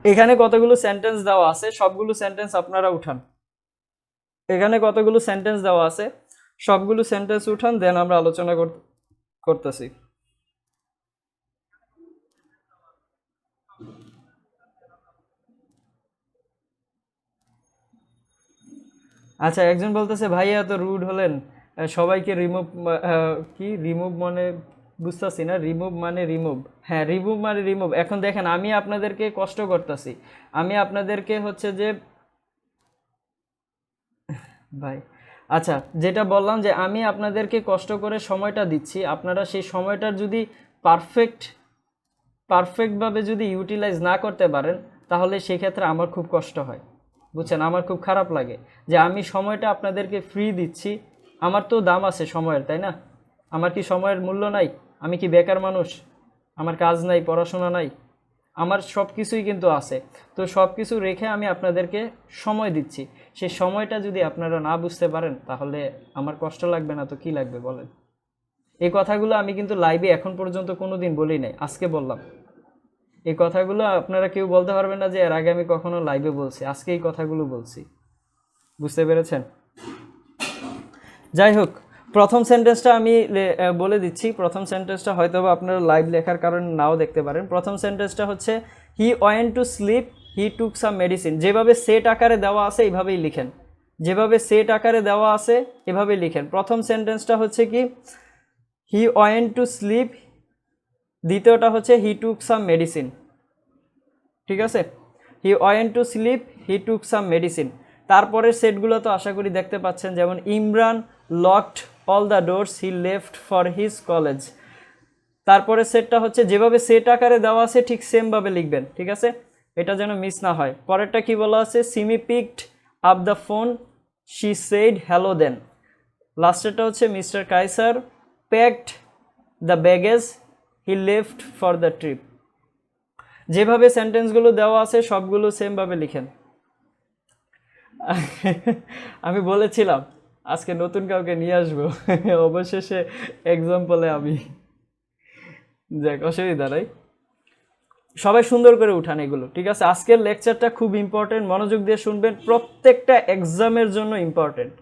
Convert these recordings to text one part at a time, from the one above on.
এখানে কতগুলো সেন্টেন্স দেওয়া আছে, সবগুলো সেন্টেন্স আপনারা উঠান। এখানে কতগুলো সেন্টেন্স দেওয়া আছে, সবগুলো সেন্টেন্স উঠান, দেন আমরা আলোচনা করতেছি। আচ্ছা, একজন বলতেছে ভাইয়া তো রুড হলেন, সবাইকে রিমুভ, কি রিমুভ মানে বুঝতেছি না, রিমুভ মানে রিমুভ, হ্যাঁ রিমুভ মানে রিমুভ। এখন দেখেন আমি আপনাদেরকে কষ্ট করতেছি, আমি আপনাদেরকে হচ্ছে যে ভাই, আচ্ছা যেটা বললাম যে আমি আপনাদেরকে কষ্ট করে সময়টা দিচ্ছি, আপনারা সেই সময়টার যদি পারফেক্টভাবে যদি ইউটিলাইজ না করতে পারেন, তাহলে সেক্ষেত্রে আমার খুব কষ্ট হয়, বুঝছেন, আমার খুব খারাপ লাগে যে আমি সময়টা আপনাদেরকে ফ্রি দিচ্ছি, আমার তো দাম আছে সময়ের, তাই না? আমার কি সময়ের মূল্য নাই? আমি কি বেকার মানুষ? আমার কাজ নাই, পড়াশোনা নাই, আমার সব কিছুই কিন্তু আছে। তো সব কিছু রেখে আমি আপনাদেরকে সময় দিচ্ছি, সেই সময়টা যদি আপনারা না বুঝতে পারেন, তাহলে আমার কষ্ট লাগবে না তো কি লাগবে বলেন? এই কথাগুলো আমি কিন্তু লাইভে এখন পর্যন্ত কোনো দিন বলি নাই, আজকে বললাম। এই কথাগুলো আপনারা কেউ বলতে পারবেন না যে এর আগে আমি কখনো লাইভে বলছি, আজকে এই কথাগুলো বলছি, বুঝতে পেরেছেন? যাই হোক, প্রথম সেন্টেন্সটা আমি বলে দিচ্ছি। প্রথম সেন্টেন্সটা হয়তো বা আপনারা লাইভ লেখার কারণে নাও দেখতে পারেন। প্রথম সেন্টেন্সটা হচ্ছে হি went to sleep, he took some medicine. যেভাবে সেট আকারে দেওয়া আছে এইভাবেই লিখেন, যেভাবে সেট আকারে দেওয়া আছে এভাবেই লিখেন। প্রথম সেন্টেন্সটা হচ্ছে কি হি ওয়েন্ট টু স্লিপ, দ্বিতীয়টা হচ্ছে হি টুক সাম মেডিসিন, ঠিক আছে? হি went to sleep, he took some medicine. তারপরের সেটগুলো তো আশা করি দেখতে পাচ্ছেন, যেমন Imran locked all the doors, he left for his college. তারপরে সেটটা হচ্ছে যেভাবে সেট আকারে দেওয়া আছে ঠিক সেমভাবে লিখবেন, ঠিক আছে? এটা যেন মিস না হয়। পরেরটা কি বলা আছে, Simi picked up the phone, she said hello then. লাস্টেরটা হচ্ছে mister Kaiser packed the baggage, he left for the trip. যেভাবে সেন্টেন্সগুলো দেওয়া আছে সবগুলো সেমভাবে লিখেন। আমি বলেছিলাম আজকে নতুন কাউকে নিয়ে আসবো, অবশেষে এক্সাম্পলে আমি, যাক অসুবিধা নাই। সবাই সুন্দর করে উঠান এগুলো, ঠিক আছে? আজকের লেকচারটা খুব ইম্পর্টেন্ট, মনোযোগ দিয়ে শুনবেন, প্রত্যেকটা এক্সামের জন্য ইম্পর্টেন্ট,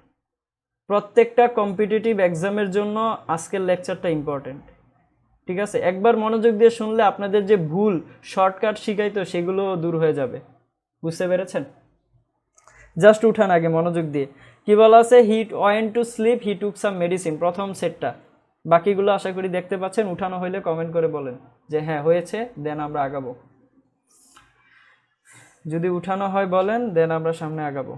প্রত্যেকটা কম্পিটিটিভ এক্সামের জন্য আজকের লেকচারটা ইম্পর্টেন্ট, ঠিক আছে? একবার মনোযোগ দিয়ে শুনলে আপনাদের যে ভুল শর্টকাট শিখাইতো সেগুলো দূর হয়ে যাবে, বুঝতে পেরেছেন? জাস্ট উঠান আগে মনোযোগ দিয়ে। কি বলা আছে, হি went to sleep, he took some medicine, প্রথম সেটটা। বাকিগুলো আশা করি দেখতে পাচ্ছেন, উঠানো হইলে কমেন্ট করে বলেন যে হ্যাঁ হয়েছে, দেন আমরা আগাবো। যদি উঠানো হয় বলেন, দেন আমরা সামনে আগাবো।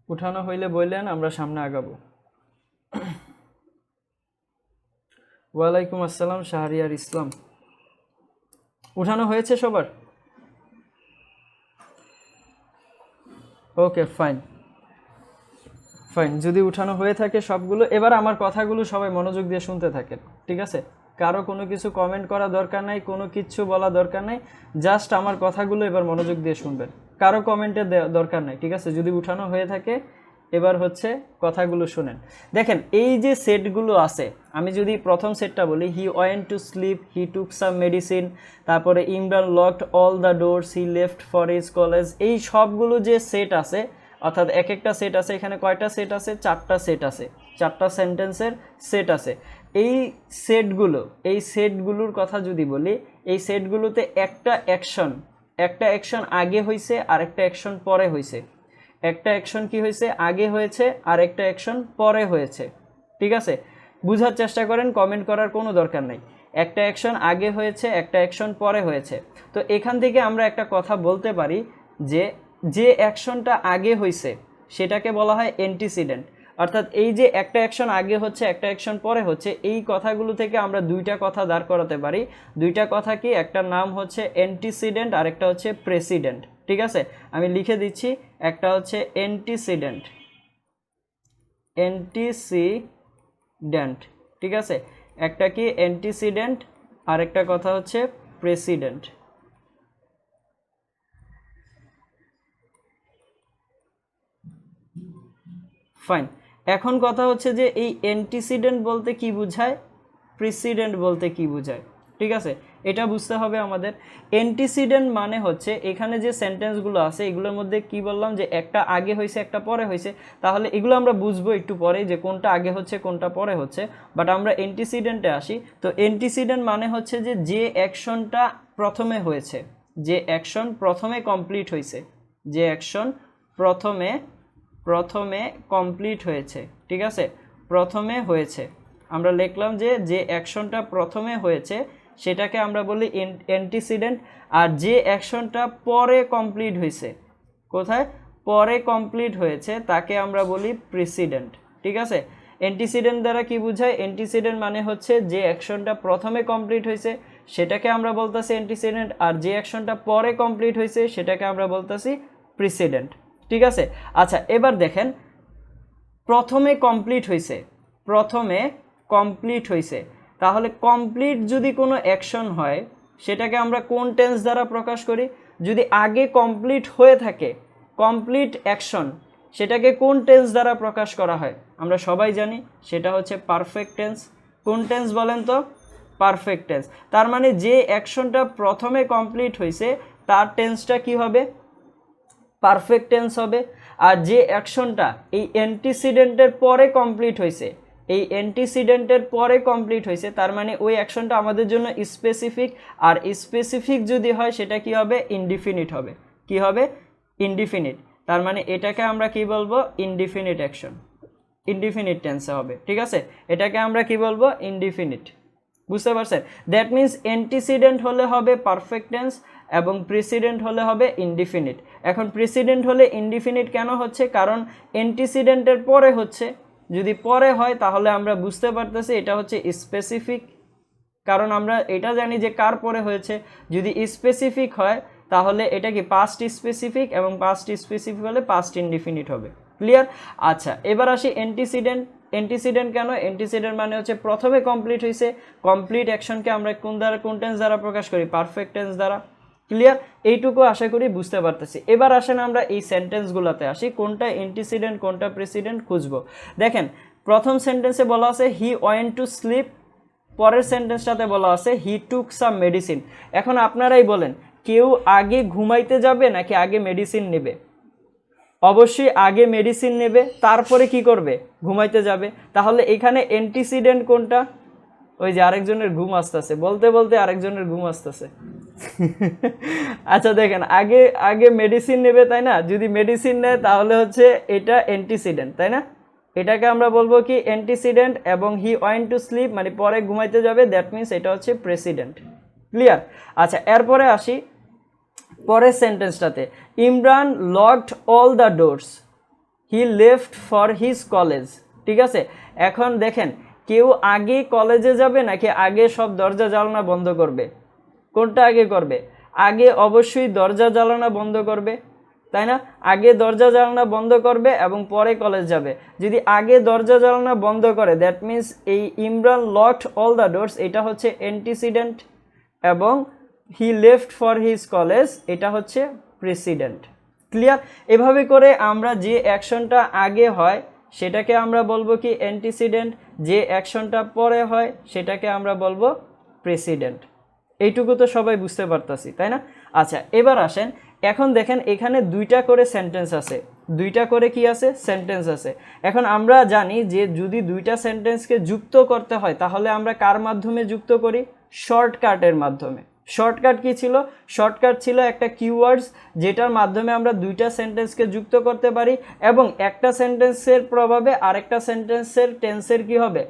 উঠানো হইলে বললেন, আমরা সামনে আগাবো। ওয়ালাইকুম আসসালাম শাহরিয়ার ইসলাম। উঠানো হয়েছে সবার? ওকে ফাইন ফাইন, যদি উঠানো হয়ে থাকে সবগুলো, এবার আমার কথাগুলো সবাই মনোযোগ দিয়ে শুনতে থাকেন, ঠিক আছে? কারো কোনো কিছু কমেন্ট করা দরকার নাই, কোনো কিচ্ছু বলা দরকার নাই, জাস্ট আমার কথাগুলো এবার মনোযোগ দিয়ে শুনবেন, কারো কমেন্টের দরকার নাই, ঠিক আছে? যদি উঠানো হয়ে থাকে এবার হচ্ছে কথাগুলো শুনেন। দেখেন এই যে সেটগুলো আছে, আমি যদি প্রথম সেটটা বলি, he went to sleep, he took some medicine, তারপরে Imran locked all the doors, he left for his college, এই সবগুলো যে সেট আছে, অর্থাৎ এক একটা সেট আছে, এখানে কয়টা সেট আছে, চারটা সেট আছে, চারটা সেন্টেন্সের সেট আছে। এই সেটগুলোর কথা যদি বলি, এই সেটগুলোতে একটা অ্যাকশন আগে হয়েছে আর একটা অ্যাকশন পরে হয়েছে, একটা অ্যাকশন কি হয়েছে, আগে হয়েছে আর একটা অ্যাকশন পরে হয়েছে, ঠিক আছে? বুঝার চেষ্টা করেন, কমেন্ট করার কোনো দরকার নেই। একটা অ্যাকশন আগে হয়েছে, একটা অ্যাকশন পরে হয়েছে। তো এখান থেকে আমরা একটা কথা বলতে পারি যে যে অ্যাকশনটা আগে হয়েছে সেটাকে বলা হয় অ্যান্টিসিডেন্ট। অর্থাৎ এই যে একটা অ্যাকশন আগে হচ্ছে, একটা অ্যাকশন পরে হচ্ছে, এই কথাগুলো থেকে আমরা দুইটা কথা দাঁড় করাতে পারি। দুইটা কথা কি, একটা নাম হচ্ছে অ্যান্টিসিডেন্ট আর একটা হচ্ছে প্রেসিডেন্ট, ঠিক আছে? আমি লিখে দিচ্ছি, একটা হচ্ছে অ্যান্টিসিডেন্ট, ঠিক আছে? একটা কি অ্যান্টিসিডেন্ট আর একটা কথা হচ্ছে প্রেসিডেন্ট। ফাইন, এখন কথা হচ্ছে যে এই অ্যান্টিসিডেন্ট বলতে কি বোঝায়, প্রিসিডেন্ট বলতে কি বোঝায়, ঠিক আছে, এটা বুঝতে হবে আমাদের। অ্যান্টিসিডেন্ট মানে হচ্ছে এখানে যে সেন্টেন্সগুলো আছে এগুলোর মধ্যে কি বললাম যে একটা আগে হয়েছে একটা পরে হয়েছে, তাহলে এগুলো আমরা বুঝবো একটু পরে যে কোনটা আগে হচ্ছে কোনটা পরে হচ্ছে। বাট আমরা অ্যান্টিসিডেন্টে আসি। তো অ্যান্টিসিডেন্ট মানে হচ্ছে যে যে অ্যাকশনটা প্রথমে হয়েছে, যে অ্যাকশন প্রথমে কমপ্লিট হয়েছে, যে অ্যাকশন প্রথমে কমপ্লিট হয়েছে, ঠিক আছে, প্রথমে হয়েছে, আমরা লিখলাম যে যে অ্যাকশনটা প্রথমে হয়েছে সেটাকে আমরা বলি অ্যান্টিসিডেন্ট। আর যে অ্যাকশনটা পরে কমপ্লিট হয়েছে, কোথায়, পরে কমপ্লিট হয়েছে, তাকে আমরা বলি প্রিসিডেন্ট, ঠিক আছে। অ্যান্টিসিডেন্ট দ্বারা কি বোঝায়, অ্যান্টিসিডেন্ট মানে হচ্ছে যে অ্যাকশনটা প্রথমে কমপ্লিট হয়েছে সেটাকে আমরা বলতেছি অ্যান্টিসিডেন্ট, আর যে অ্যাকশনটা পরে কমপ্লিট হয়েছে সেটাকে আমরা বলতেছি প্রিসিডেন্ট, ঠিক আছে। আচ্ছা, এবার দেখেন প্রথমে কমপ্লিট হয়েছে, তাহলে কমপ্লিট যদি কোনো অ্যাকশন হয় সেটাকে আমরা কোন টেন্স দ্বারা প্রকাশ করি, যদি আগে কমপ্লিট হয়ে থাকে কমপ্লিট অ্যাকশন, সেটাকে কোন টেন্স দ্বারা প্রকাশ করা হয়, আমরা সবাই জানি সেটা হচ্ছে পারফেক্ট টেন্স। কোন টেন্স বলেন তো, পারফেক্ট টেন্স। তার মানে যে অ্যাকশনটা প্রথমে কমপ্লিট হয়েছে তার টেন্সটা কি হবে, পারফেক্ট টেন্স হবে। আর যে অ্যাকশনটা এই অ্যান্টিসিডেন্টের পরে কমপ্লিট হয়েছে, এই অ্যান্টিসিডেন্টের পরে কমপ্লিট হয়েছে, তার মানে ওই অ্যাকশনটা আমাদের জন্য স্পেসিফিক, আর স্পেসিফিক যদি হয় সেটা কি হবে, ইনডিফিনিট হবে। কি হবে, ইনডিফিনিট। তার মানে এটাকে আমরা কি বলবো, ইনডিফিনিট অ্যাকশন, ইনডিফিনিট টেন্সে হবে, ঠিক আছে। এটাকে আমরা কি বলবো, ইনডিফিনিট, বুঝতে পারছেন। দ্যাট মিন্স অ্যান্টিসিডেন্ট হলে হবে পারফেক্ট টেন্স এবং প্রিসিডেন্ট হলে হবে ইনডিফিনিট। এখন প্রিসিডেন্ট হলে ইনডিফিনিট কেন হচ্ছে, কারণ অ্যান্টিসিডেন্টের পরে হচ্ছে, যদি পরে হয় তাহলে আমরা বুঝতে পারতেছি এটা হচ্ছে স্পেসিফিক, কারণ আমরা এটা জানি যে কার পরে হয়েছে। যদি স্পেসিফিক হয় তাহলে এটা কি পাস্ট স্পেসিফিক, এবং পাস্ট স্পেসিফিক হলে পাস্ট ইনডিফিনিট হবে। ক্লিয়ার। আচ্ছা, এবার আসি অ্যান্টিসিডেন্ট। অ্যান্টিসিডেন্ট কেন, অ্যান্টিসিডেন্ট মানে হচ্ছে প্রথমে কমপ্লিট হয়েছে, কমপ্লিট অ্যাকশনকে আমরা কোন টেন্স দ্বারা প্রকাশ করি, পারফেক্ট টেন্স দ্বারা। ক্লিয়ার, এইটুকু আশা করি বুঝতে পারতেছি। এবার আসেন আমরা এই সেন্টেন্সগুলোতে আসি, কোনটা অ্যান্টিসিডেন্ট কোনটা প্রিসিডেন্ট খুঁজবো। দেখেন প্রথম সেন্টেন্সে বলা আছে হি ওয়েন্ট টু স্লিপ, পরের সেন্টেন্সটাতে বলা আছে হি টুক সাম মেডিসিন। এখন আপনারাই বলেন কেউ আগে ঘুমাইতে যাবে নাকি আগে মেডিসিন নেবে? অবশ্যই আগে মেডিসিন নেবে, তারপরে কি করবে, ঘুমাইতে যাবে। তাহলে এখানে অ্যান্টিসিডেন্ট কোনটা, ওই যে আরেকজনের ঘুম আসতেছে, বলতে বলতে আরেকজনের ঘুম আসতেছে। আচ্ছা দেখেন, আগে মেডিসিন নেবে, তাই না? যদি মেডিসিন নেয় তাহলে হচ্ছে এটা অ্যান্টিসিডেন্ট, তাই না? এটাকে আমরা বলবো কি অ্যান্টিসিডেন্ট, এবং হি ওয়েন্ট টু স্লিপ মানে পরে ঘুমাইতে যাবে, দ্যাট মিন্স এটা হচ্ছে প্রেসিডেন্ট। ক্লিয়ার। আচ্ছা, এরপরে আসি পরের সেন্টেন্সটাতে, Imran locked all the doors, he left for his college. ঠিক আছে, এখন দেখেন কেউ আগে কলেজে যাবে নাকি আগে সব দরজা জানালা বন্ধ করবে? কোনটা আগে করবে? আগে অবশ্যই দরজা জানালা বন্ধ করবে, তাই না? আগে দরজা জানালা বন্ধ করবে এবং পরে কলেজ যাবে। যদি আগে দরজা জানালা বন্ধ করে, দ্যাট মিন্স এই Imran locked all the doors এটা হচ্ছে অ্যান্টিসিডেন্ট, এবং হি লেফট ফর হিজ কলেজ এটা হচ্ছে প্রেসিডেন্ট। ক্লিয়ার। এভাবে করে আমরা যে অ্যাকশনটা আগে হয় সেটাকে আমরা বলবো কি অ্যান্টিসিডেন্ট, যে অ্যাকশনটা পরে হয় সেটাকে আমরা বলবো প্রেসিডেন্ট। এইটুকু তো সবাই বুঝতে পারতাছি, তাই না? আচ্ছা, এবার আসেন, এখন দেখেন এখানে দুইটা করে সেন্টেন্স আছে, দুইটা করে কি আছে, সেন্টেন্স আছে। এখন আমরা জানি যে যদি দুইটা সেন্টেন্সকে যুক্ত করতে হয় তাহলে আমরা কার মাধ্যমে যুক্ত করি? শর্টকাটের মাধ্যমে। শর্টকাট কি ছিল? শর্টকাট ছিল একটা কিওয়ার্ডস যেটার মাধ্যমে আমরা দুইটা সেন্টেন্সকে যুক্ত করতে পারি, এবং একটা সেন্টেন্সের প্রভাবে আরেকটা সেন্টেন্সের টেন্সের কি হবে?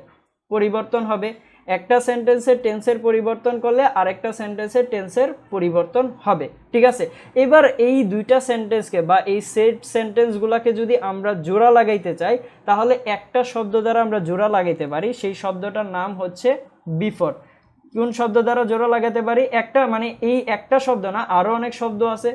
পরিবর্তন হবে। একটা সেন্টেন্সের টেন্সের পরিবর্তন করলে আরেকটা সেন্টেন্সের টেন্সের পরিবর্তন হবে। ঠিক আছে, এবার এই দুইটা সেন্টেন্সকে বা এই সেট সেন্টেন্সগুলোকে যদি আমরা জোড়া লাগাইতে চাই তাহলে একটা শব্দ দ্বারা আমরা জোড়া লাগাইতে পারি, সেই শব্দটার নাম হচ্ছে বিফোর। কোন শব্দ দ্বারা জোড়া লাগাতে পারি? একটা, মানে এই একটা শব্দ না, আরও অনেক শব্দ আছে,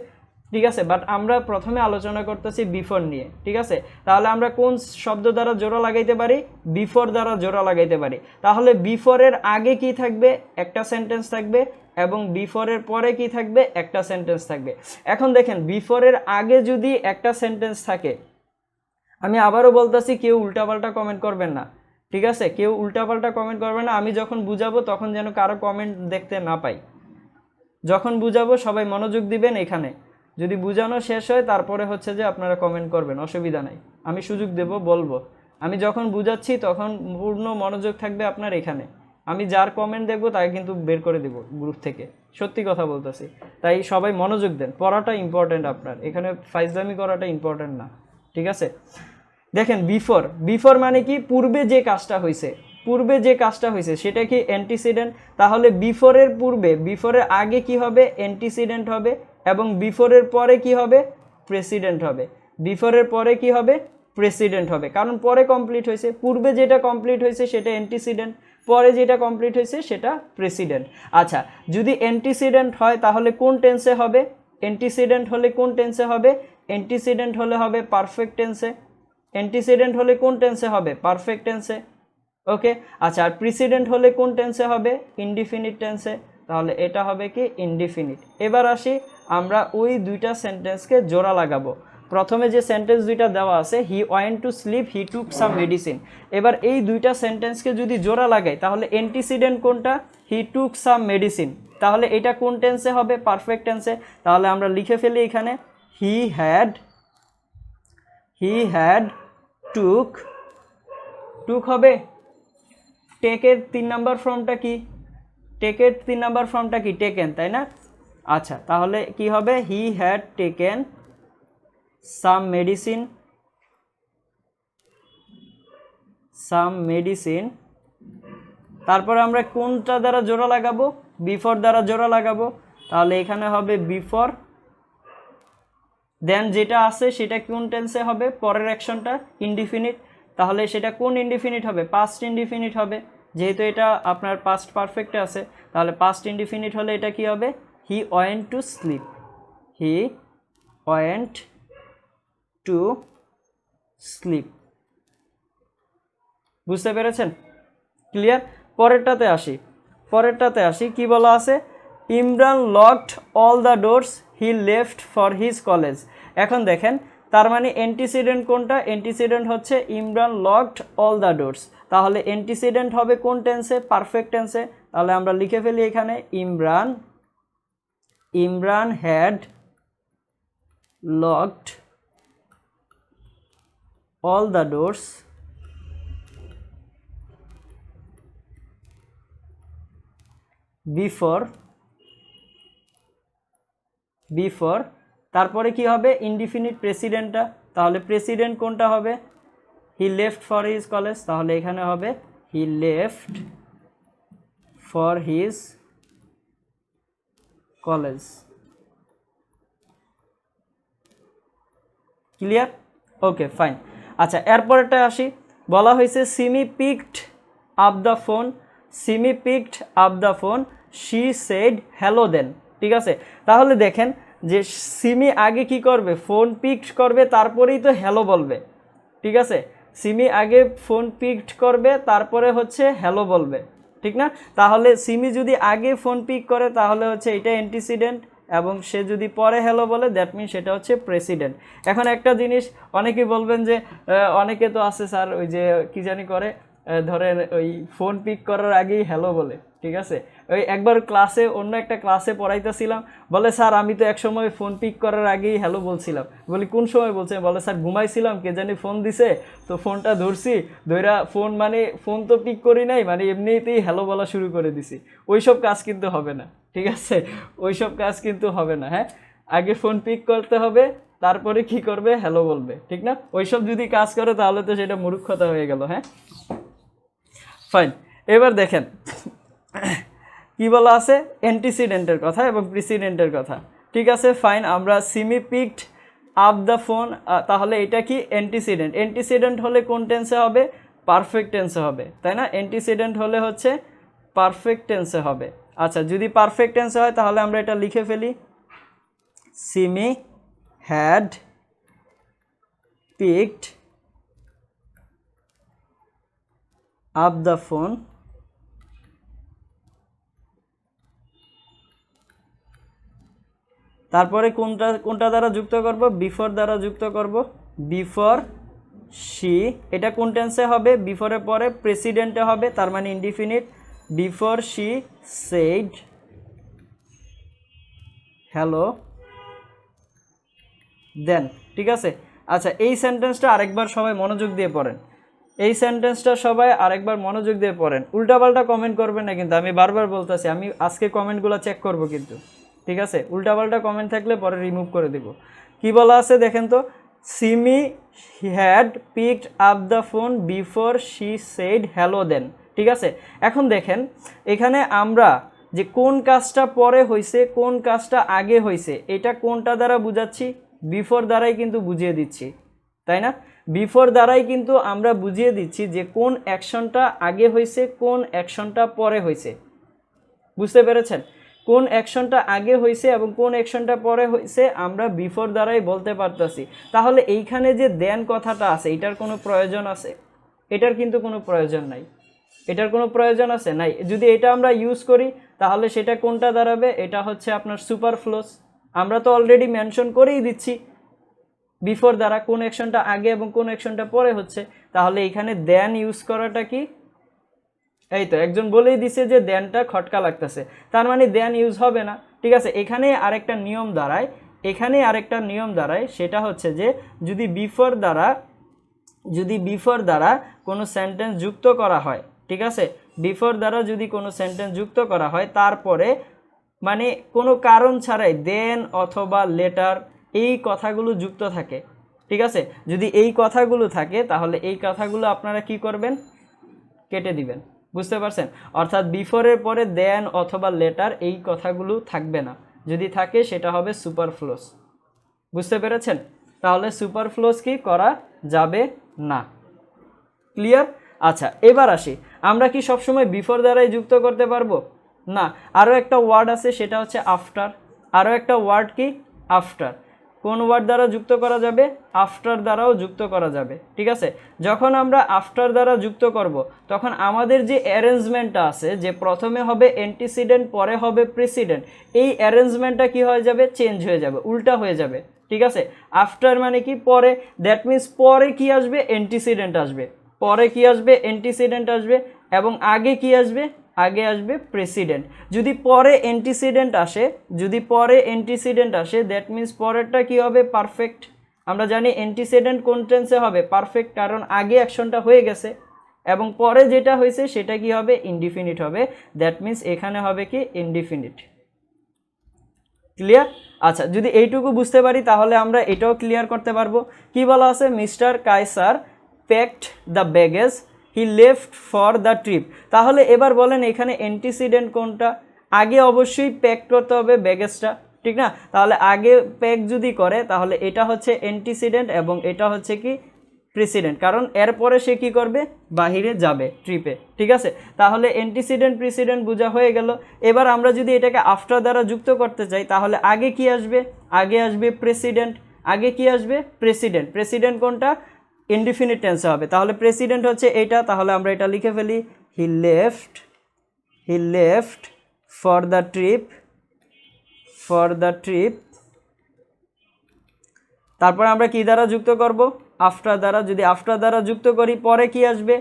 ঠিক আছে, বাট আমরা প্রথমে আলোচনা করতেছি বিফোর নিয়ে। ঠিক আছে, তাহলে আমরা কোন শব্দ দ্বারা জোড়া লাগাইতে পারি? বিফোর দ্বারা জোড়া লাগাইতে পারি। তাহলে বিফোরের আগে কি থাকবে? একটা সেন্টেন্স থাকবে, এবং বিফোরের পরে কি থাকবে? একটা সেন্টেন্স থাকবে। এখন দেখেন বিফোরের আগে যদি একটা সেন্টেন্স থাকে, আমি আবারও বলতেছি কেউ উল্টাপাল্টা কমেন্ট করবেন না, ঠিক আছে, কেউ উল্টাপাল্টা কমেন্ট করবে না। আমি যখন বুঝাবো তখন যেন কারো কমেন্ট দেখতে না পাই। যখন বুঝাবো সবাই মনোযোগ দিবেন এখানে। যদি বুঝানো শেষ হয় তারপরে হচ্ছে যে আপনারা কমেন্ট করবেন, অসুবিধা নাই, আমি সুযোগ দেব, বলবো। আমি যখন বুঝাচ্ছি তখন পূর্ণ মনোযোগ থাকবে আপনার এখানে। আমি যার কমেন্ট দেখবো তাকে কিন্তু বের করে দেব গ্রুপ থেকে, সত্যি কথা বলতেছি। তাই সবাই মনোযোগ দেন, পড়াটা ইম্পর্টেন্ট আপনার, এখানে ফাইজলামি করাটা ইম্পর্টেন্ট না। ঠিক আছে, দেখেন বিফোর, বিফোর মানে কি, পূর্বে যে কাজটা হয়েছে, পূর্বে যে কাজটা হয়েছে সেটা কি অ্যান্টিসিডেন্ট। তাহলে বিফোরের পূর্বে, বিফোরের আগে কি হবে, অ্যান্টিসিডেন্ট হবে, এবং বিফোরের পরে কি হবে, প্রেসিডেন্ট হবে। বিফোরের পরে কি হবে, প্রেসিডেন্ট হবে, কারণ পরে কমপ্লিট হয়েছে। পূর্বে যেটা কমপ্লিট হয়েছে সেটা অ্যান্টিসিডেন্ট, পরে যেটা কমপ্লিট হয়েছে সেটা প্রেসিডেন্ট। আচ্ছা, যদি অ্যান্টিসিডেন্ট হয় তাহলে কোন টেন্সে হবে, অ্যান্টিসিডেন্ট হলে কোন টেন্সে হবে, অ্যান্টিসিডেন্ট হলে হবে পারফেক্ট টেন্সে। অ্যান্টিসিডেন্ট হলে কোন টেন্সে হবে, পারফেক্ট টেন্সে। ওকে, আচ্ছা, আর প্রিসিডেন্ট হলে কোন টেন্সে হবে, ইনডিফিনিট টেন্সে। তাহলে এটা হবে কি, ইনডিফিনিট। এবার আসি আমরা ওই দুইটা সেন্টেন্সকে জোড়া লাগাবো। প্রথমে যে সেন্টেন্স দুইটা দেওয়া আছে, হি went to sleep, he took some medicine. এবার এই দুইটা সেন্টেন্সকে যদি জোড়া লাগাই তাহলে অ্যান্টিসিডেন্ট কোনটা, হি টুক সাম মেডিসিন। তাহলে এটা কোন টেন্সে হবে, পারফেক্ট টেন্সে। তাহলে আমরা লিখে ফেলি এখানে, হি হ্যাড টুক, টুক হবে, টেকের 3 নাম্বার ফর্মটা কি, টেকের 3 নাম্বার ফর্মটা কি, টেকেন, তাই না? আচ্ছা, তাহলে কি হবে, he had taken some medicine, some medicine. তারপরে আমরা কোনটা দ্বারা জোড়া লাগাবো, বিফোর দ্বারা জোড়া লাগাবো। তাহলে এখানে হবে বিফোর, দেন যেটা আছে সেটা কোন টেন্সে হবে, পরের অ্যাকশনটা ইনডিফিনিট। তাহলে সেটা কোন ইনডিফিনিট হবে, পাস্ট ইনডিফিনিট হবে, যেহেতু এটা আপনার পাস্ট পারফেক্টে আছে। তাহলে পাস্ট ইনডিফিনিট হলে এটা কি হবে, হি went to sleep, he went to slip. বুঝতে পেরেছেন, ক্লিয়ার? পরেরটাতে আসি, পরেরটাতে আসি, কি বলা আছে, Imran locked all the doors, he left for his college. এখন দেখেন, তার মানে অ্যান্টিসিডেন্ট কোনটা, অ্যান্টিসিডেন্ট হচ্ছে Imran locked all the doors. তাহলে অ্যান্টিসিডেন্ট হবে কোন টেন্সে, পারফেক্ট টেন্সে। তাহলে আমরা লিখে ফেলি এখানে, Imran had locked all the doors before, তারপরে কি হবে, ইনডিফিনিট প্রেসিডেন্টটা। তাহলে প্রেসিডেন্ট কোনটা হবে, he left for his college. তাহলে এখানে হবে he left for his college. Clear? Okay, fine. আচ্ছা, এরপরেটা আসি, বলা হয়েছে Simi picked up the phone, Simi picked up the phone, she said hello then. ঠিক আছে, তাহলে দেখেন যে সিমি আগে কি করবে, ফোন পিকড করবে, তারপরেই তো হ্যালো বলবে। ঠিক আছে, সিমি আগে ফোন পিকড করবে, তারপরে হচ্ছে হ্যালো বলবে, ঠিক না? তাহলে সিমি যদি আগে ফোন পিক করে তাহলে হচ্ছে এটা অ্যান্টিসিডেন্ট, এবং সে যদি পরে হ্যালো বলে দ্যাট মিন সেটা হচ্ছে প্রেসিডেন্ট। এখন একটা জিনিস অনেকেই বলবেন যে অনেকে তো আছে স্যার ওই যে কি জানি করে, ধরেন ওই ফোন পিক করার আগেই হ্যালো বলে। ঠিক আছে, ওই একবার ক্লাসে, অন্য একটা ক্লাসে পড়াইতেছিলাম, বলে স্যার আমি তো একসময় ফোন পিক করার আগেই হ্যালো বলছিলাম। বলি কোন সময় বলছে, বলে স্যার ঘুমাইছিলাম, কে জানি ফোন দিছে, তো ফোনটা ধরছি, ধইরা ফোন, মানে ফোন তো পিক করি নাই, মানে এমনিতেই হ্যালো বলা শুরু করে দিছি। ওইসব কাজ কিন্তু হবে না, ঠিক আছে, ওইসব কাজ কিন্তু হবে না। হ্যাঁ, আগে ফোন পিক করতে হবে, তারপরে কি করবে, হ্যালো বলবে, ঠিক না? ওইসব যদি কাজ করে তাহলে তো সেটা মূর্খতা হয়ে গেল। হ্যাঁ, ফাইন। এবার দেখেন কি বলা আছে, অ্যান্টিসিডেন্টের কথা এবং প্রিসিডেন্টের কথা। ঠিক আছে, ফাইন। আমরা Simi picked up the phone, তাহলে এটা কি অ্যান্টিসিডেন্ট। অ্যান্টিসিডেন্ট হলে কোন টেন্সে হবে, পারফেক্ট টেন্সে হবে, তাই না? অ্যান্টিসিডেন্ট হলে হচ্ছে পারফেক্ট টেন্সে হবে। আচ্ছা, যদি পারফেক্ট টেন্সে হয় তাহলে আমরা এটা লিখে ফেলি, Simi had picked up the phone, তারপরে কোনটা দ্বারা যুক্ত করব, বিফোর দ্বারা যুক্ত করব, বিফোর শি, এটা কোন টেন্সে হবে? বিফোরের পরে প্রেসিডেন্টে হবে, তার মানে indefinite. Before she said hello then, ঠিক আছে। আচ্ছা, এই সেন্টেন্সটা আরেকবার সবাই মনোযোগ দিয়ে পড়েন, এই সেন্টেন্সটা সবাই আরেকবার মনোযোগ দিয়ে পড়েন। উল্টাপাল্টা কমেন্ট করবেন না কিন্তু, আমি বারবার বলতেছি, আমি আজকে কমেন্টগুলো চেক করব কিন্তু, ঠিক আছে। উল্টাপাল্টা কমেন্ট থাকলে পরে রিমুভ করে দিব। কি বলা আছে দেখেন তো, Simi had picked up the phone before she said hello then, ঠিক আছে। এখন দেখেন এখানে আমরা যে কোন কাজটা পরে হয়েছে কোন কাজটা আগে হয়েছে এটা কোনটা দ্বারা বুঝাচ্ছি? বিফোর দ্বারাই কিন্তু বুঝিয়ে দিচ্ছি, তাই না? বিফোর দ্বারাই কিন্তু আমরা বুঝিয়ে দিচ্ছি যে কোন অ্যাকশনটা আগে হয়েছে কোন অ্যাকশনটা পরে হয়েছে। বুঝতে পেরেছেন? কোন অ্যাকশনটা আগে হয়েছে এবং কোন অ্যাকশনটা পরে হয়েছে আমরা বিফোর দ্বারাই বলতে পারতেছি। তাহলে এইখানে যে দেন কথাটা আছে এটার কোনো প্রয়োজন আছে? এটার কিন্তু কোনো প্রয়োজন নাই। এটার কোনো প্রয়োজন আছে? নাই। যদি এটা আমরা ইউজ করি তাহলে সেটা কোনটা দাঁড়াবে? এটা হচ্ছে আপনার সুপারফ্লুয়াস। আমরা তো অলরেডি মেনশন করেই দিচ্ছি বিফোর দ্বারা কোন অ্যাকশনটা আগে এবং কোন অ্যাকশনটা পরে হচ্ছে। তাহলে এখানে দেন ইউজ করাটা কি? এই তো একজন বলেই দিছে যে দেনটা খটকা লাগতেছে, তার মানে দেন ইউজ হবে না, ঠিক আছে। এখানে আরেকটা নিয়ম দাঁড়ায়, সেটা হচ্ছে যে যদি বিফোর দ্বারা কোনো সেন্টেন্স যুক্ত করা হয়, ঠিক আছে, বিফোর দ্বারা যদি কোনো সেন্টেন্স যুক্ত করা হয় তারপরে মানে কোনো কারণ ছাড়াই দেন অথবা লেটার এই কথাগুলো যুক্ত থাকে, ঠিক আছে। যদি এই কথাগুলো থাকে তাহলে এই কথাগুলো আপনারা কি করবেন? কেটে দিবেন। বুঝতে পারছেন? অর্থাৎ বিফোরের পরে দেন অথবা লেটার এই কথাগুলো থাকবে না, যদি থাকে সেটা হবে সুপারফ্লুয়াস। বুঝতে পেরেছেন? তাহলে সুপারফ্লুয়াস কি করা যাবে না। ক্লিয়ার? আচ্ছা, এবার আসি, আমরা কি সবসময় বিফোর দ্বারাই যুক্ত করতে পারবো? না, আরও একটা ওয়ার্ড আছে সেটা হচ্ছে আফটার। আরও একটা ওয়ার্ড কি? আফটার। কোন ওয়ার্ড দ্বারা যুক্ত করা যাবে? আফটার দ্বারাও যুক্ত করা যাবে, ঠিক আছে। যখন আমরা আফটার দ্বারা যুক্ত করব তখন আমাদের যে অ্যারেঞ্জমেন্টটা আছে যে প্রথমে হবে অ্যান্টিসিডেন্ট পরে হবে প্রেসিডেন্ট, এই অ্যারেঞ্জমেন্টটা কি হয়ে যাবে? চেঞ্জ হয়ে যাবে, উল্টা হয়ে যাবে, ঠিক আছে। আফটার মানে কি? পরে। দ্যাট মিন্স পরে কি আসবে? অ্যান্টিসিডেন্ট আসবে। পরে কি আসবে? অ্যান্টিসিডেন্ট আসবে। এবং আগে কি আসবে? আগে আসবে প্রেসিডেন্ট। যদি পরে অ্যান্টিসিডেন্ট আসে দ্যাট মিন্স পরেরটা কি হবে? পারফেক্ট। আমরা জানি অ্যান্টিসিডেন্ট কোন টেন্সে হবে? পারফেক্ট, কারণ আগে অ্যাকশনটা হয়ে গেছে এবং পরে যেটা হয়েছে সেটা কি হবে? ইনডিফিনিট হবে। দ্যাট মিন্স এখানে হবে কি? ইনডিফিনিট। ক্লিয়ার? আচ্ছা, যদি এইটুকু বুঝতে পারি তাহলে আমরা এটাও ক্লিয়ার করতে পারবো। কি বলা আছে? Mister Kaiser packed the baggage he left for the trip. তাহলে এবার বলেন এখানে অ্যান্টিসিডেন্ট কোনটা? আগে অবশ্যই প্যাক করতে হবে ব্যাগেজটা, ঠিক না? তাহলে আগে প্যাক যদি করে তাহলে এটা হচ্ছে অ্যান্টিসিডেন্ট এবং এটা হচ্ছে কি? প্রেসিডেন্ট, কারণ এরপরে সে কি করবে? বাহিরে যাবে ট্রিপে, ঠিক আছে। তাহলে অ্যান্টিসিডেন্ট প্রেসিডেন্ট বোঝা হয়ে গেল। এবার আমরা যদি এটাকে আফটার দ্বারা যুক্ত করতে চাই তাহলে আগে কি আসবে? আগে আসবে প্রেসিডেন্ট। আগে কি আসবে? প্রেসিডেন্ট। প্রেসিডেন্ট কোনটা? ইনডিফিনিট টেন্সে হবে। তাহলে প্রেসিডেন্ট হচ্ছে এটা, তাহলে আমরা এটা লিখে ফেলি, হি লেফট ফর দ্য ট্রিপ। তারপর আমরা কি দ্বারা যুক্ত করব? আফটার দ্বারা। যদি আফটার দ্বারা যুক্ত করি পরে কি আসবে?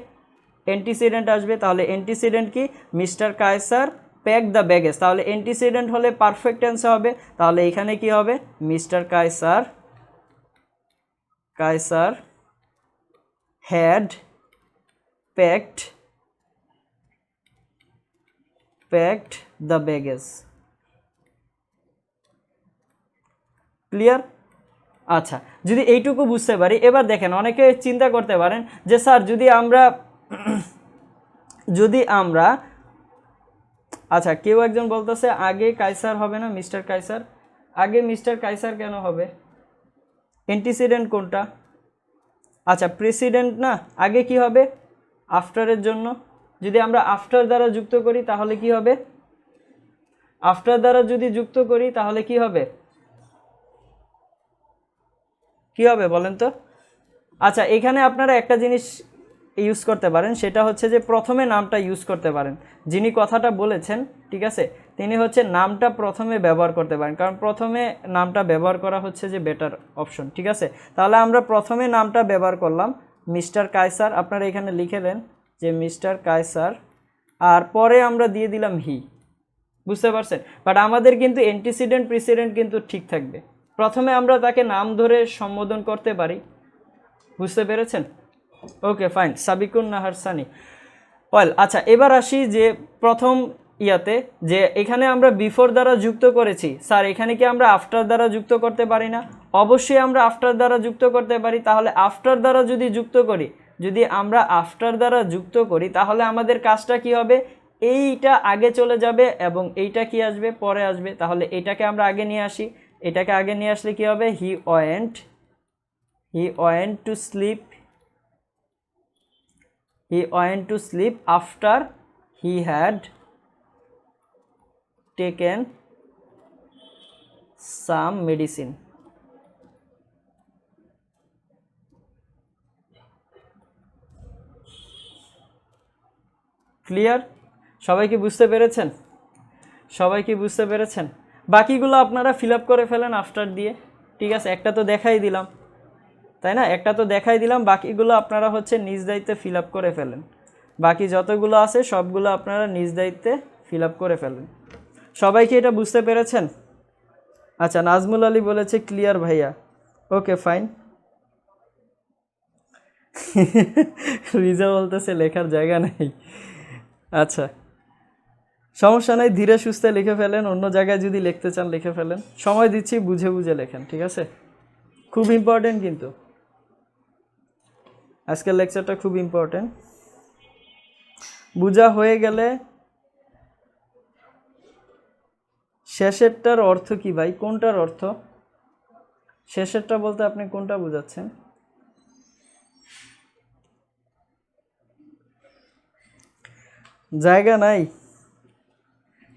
অ্যান্টিসিডেন্ট আসবে। তাহলে অ্যান্টিসিডেন্ট কি? Mister Kaiser pack the baggage. তাহলে অ্যান্টিসিডেন্ট হলে পারফেক্ট টেন্সে হবে। তাহলে এখানে কি হবে? Mister Kaiser had packed the baggage. Clear? আচ্ছা, যদি এইটুকু বুঝতে পারি, এবার দেখেন অনেকে চিন্তা করতে পারেন যে স্যার যদি আমরা আচ্ছা, কেউ একজন বলতেছে আগে কায়সার হবে না, মিস্টার কায়সার। আগে মিস্টার কায়সার কেন হবে? অ্যান্টিসিডেন্ট কোনটা? আচ্ছা, প্রেসিডেন্ট না, আগে কি হবে? আফটারের জন্য। যদি আমরা আফটার দ্বারা যুক্ত করি তাহলে কি হবে? আফটার দ্বারা যদি যুক্ত করি তাহলে কি হবে? কি হবে বলেন তো? আচ্ছা, এখানে আপনারা একটা জিনিস ইউজ করতে পারেন, সেটা হচ্ছে যে প্রথমে নামটা ইউজ করতে পারেন। যিনি কথাটা বলেছেন, ঠিক আছে, তিনি হচ্ছে নামটা প্রথমে ব্যবহার করতে পারেন, কারণ প্রথমে নামটা ব্যবহার করা হচ্ছে যে বেটার অপশন, ঠিক আছে। তাহলে আমরা প্রথমে নামটা ব্যবহার করলাম, মিস্টার কায়সার, আপনারা এখানে লিখে দেন যে মিস্টার কায়সার, আর পরে আমরা দিয়ে দিলাম হি। বুঝতে পারছেন? বাট আমাদের কিন্তু অ্যান্টিসিডেন্ট প্রিসিডেন্ট কিন্তু ঠিক থাকবে। প্রথমে আমরা তাকে নাম ধরে সম্বোধন করতে পারি। বুঝতে পেরেছেন? Okay fine, Sabikun Nahar Sunny. Well, আচ্ছা এবার আসি যে প্রথম ইয়াতে, যে এখানে আমরা বিফোর দ্বারা যুক্ত করেছি, স্যার এখানে কি আমরা আফটার দ্বারা যুক্ত করতে পারি না? অবশ্যই আমরা আফটার দ্বারা যুক্ত করতে পারি। তাহলে আফটার দ্বারা যদি যুক্ত করি, যদি আমরা আফটার দ্বারা যুক্ত করি, তাহলে আমাদের কাজটা কি হবে? এইটা আগে চলে যাবে এবং এইটা কি আসবে? পরে আসবে। তাহলে এটাকে আমরা আগে নিয়ে আসি। এটাকে আগে নিয়ে আসলে কি হবে? হি went to slip, he went to sleep after he had taken some medicine. Clear? সবাই কি বুঝতে পেরেছেন? সবাই কি বুঝতে পেরেছেন? বাকিগুলো আপনারা ফিল আপ করে ফেলেন আফটার দিয়ে। ঠিক আছে, একটা তো দেখাই দিলাম, তাই না? একটা তো দেখাই দিলাম, বাকিগুলো আপনারা হচ্ছে নিজ দায়িত্বে ফিল আপ করে ফেলেন। বাকি যতগুলো আছে সবগুলো আপনারা নিজ দায়িত্বে ফিল আপ করে ফেলেন। সবাই কি এটা বুঝতে পেরেছেন? আচ্ছা, নাজমুল আলী বলেছে ক্লিয়ার ভাইয়া। Okay fine. রিজা বলতেছে লেখার জায়গা নেই। আচ্ছা সমস্যা নাই, ধীরে সুস্থে লিখে ফেলেন। অন্য জায়গায় যদি লিখতে চান লিখে ফেলেন, সময় দিচ্ছি, বুঝে বুঝে লেখেন। ঠিক আছে? খুব ইম্পর্টেন্ট কিন্তু আজকের লেকচারটা, খুব ইম্পর্টেন্ট। বোঝা হয়ে গেলে শেষেরটার অর্থ কি ভাই? কোনটার অর্থ? শেষেরটা বলতে আপনি কোনটা বোঝাচ্ছেন? জায়গা নাই?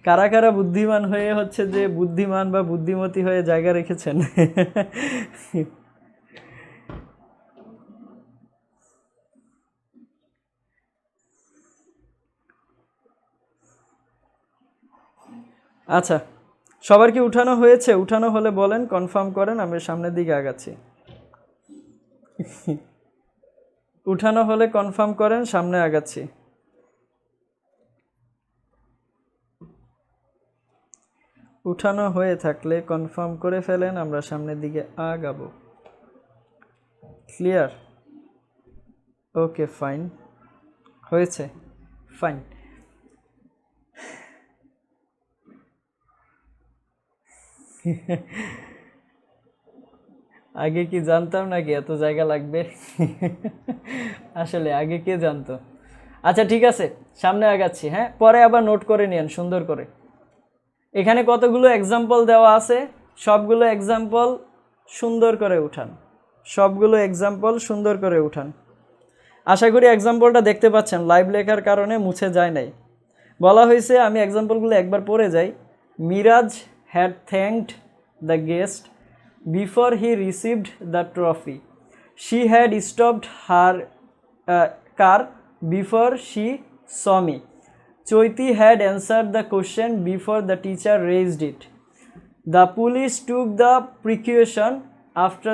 কারা কারা বুদ্ধিমান হয়ে হচ্ছে যে বুদ্ধিমান বা বুদ্ধিমতী হয়ে জায়গা রেখেছেন? আচ্ছা, সবার কি উঠানো হয়েছে? উঠানো হলে বলেন, কনফার্ম করেন, আমি সামনের দিকে আগাচ্ছি। উঠানো হলে কনফার্ম করেন, সামনে আগাচ্ছি। উঠানো হয়ে থাকলে কনফার্ম করে ফেলেন, আমরা সামনের দিকে আগাবো। ক্লিয়ার? ওকে ফাইন, হয়েছে, ফাইন। আগে কি জানতাম নাকি এত জায়গা লাগবে? আসলে আগে কে জানতো? আচ্ছা ঠিক আছে, সামনে আগাচ্ছি। হ্যাঁ, পরে আবার নোট করে নিন সুন্দর করে। এখানে কতগুলো এক্সাম্পল দেওয়া আছে, সবগুলো এক্সাম্পল সুন্দর করে উঠান, সবগুলো এক্সাম্পল সুন্দর করে উঠান। আশা করি এক্সাম্পলটা দেখতে পাচ্ছেন, লাইভ লেখার কারণে মুছে যায় নাই। বলা হয়েছে, আমি এক্সাম্পলগুলো একবার পড়ে যাই। Miraj had thanked the guest before he received the trophy. She had stopped her car before she saw me. Choiti had answered the question before the teacher raised it. The police took the precaution after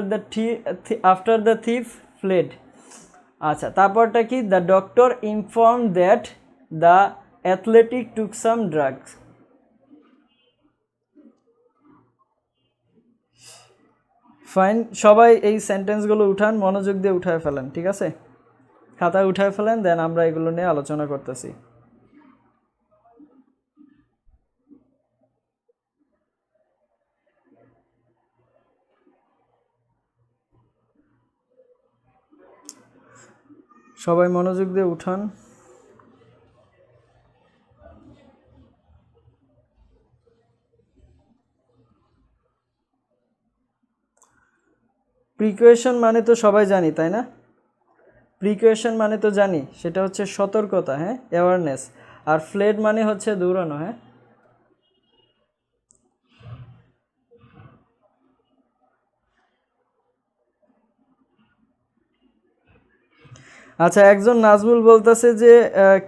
the thief fled. আচ্ছা, তারপরটা কি? The doctor informed that the athletic took some drugs. Fine, সবাই এই সেন্টেন্সগুলো উঠান, মনোযোগ দিয়ে উঠায় ফেলেন। ঠিক আছে, খাতায় উঠায় ফেলেন, দেন আমরা এগুলো নিয়ে আলোচনা করতেছি। সবাই মনোযোগ দিয়ে উঠান। প্রিকশন মানে তো সবাই জানি, তাই না? প্রিকশন মানে তো জানি, সেটা হচ্ছে সতর্কতা, হ্যাঁ, অ্যাওয়ারনেস। আর ফ্লেড মানে হচ্ছে দৌড়ানো। হ্যাঁ, আচ্ছা, একজন নাজমুল বলতেছে যে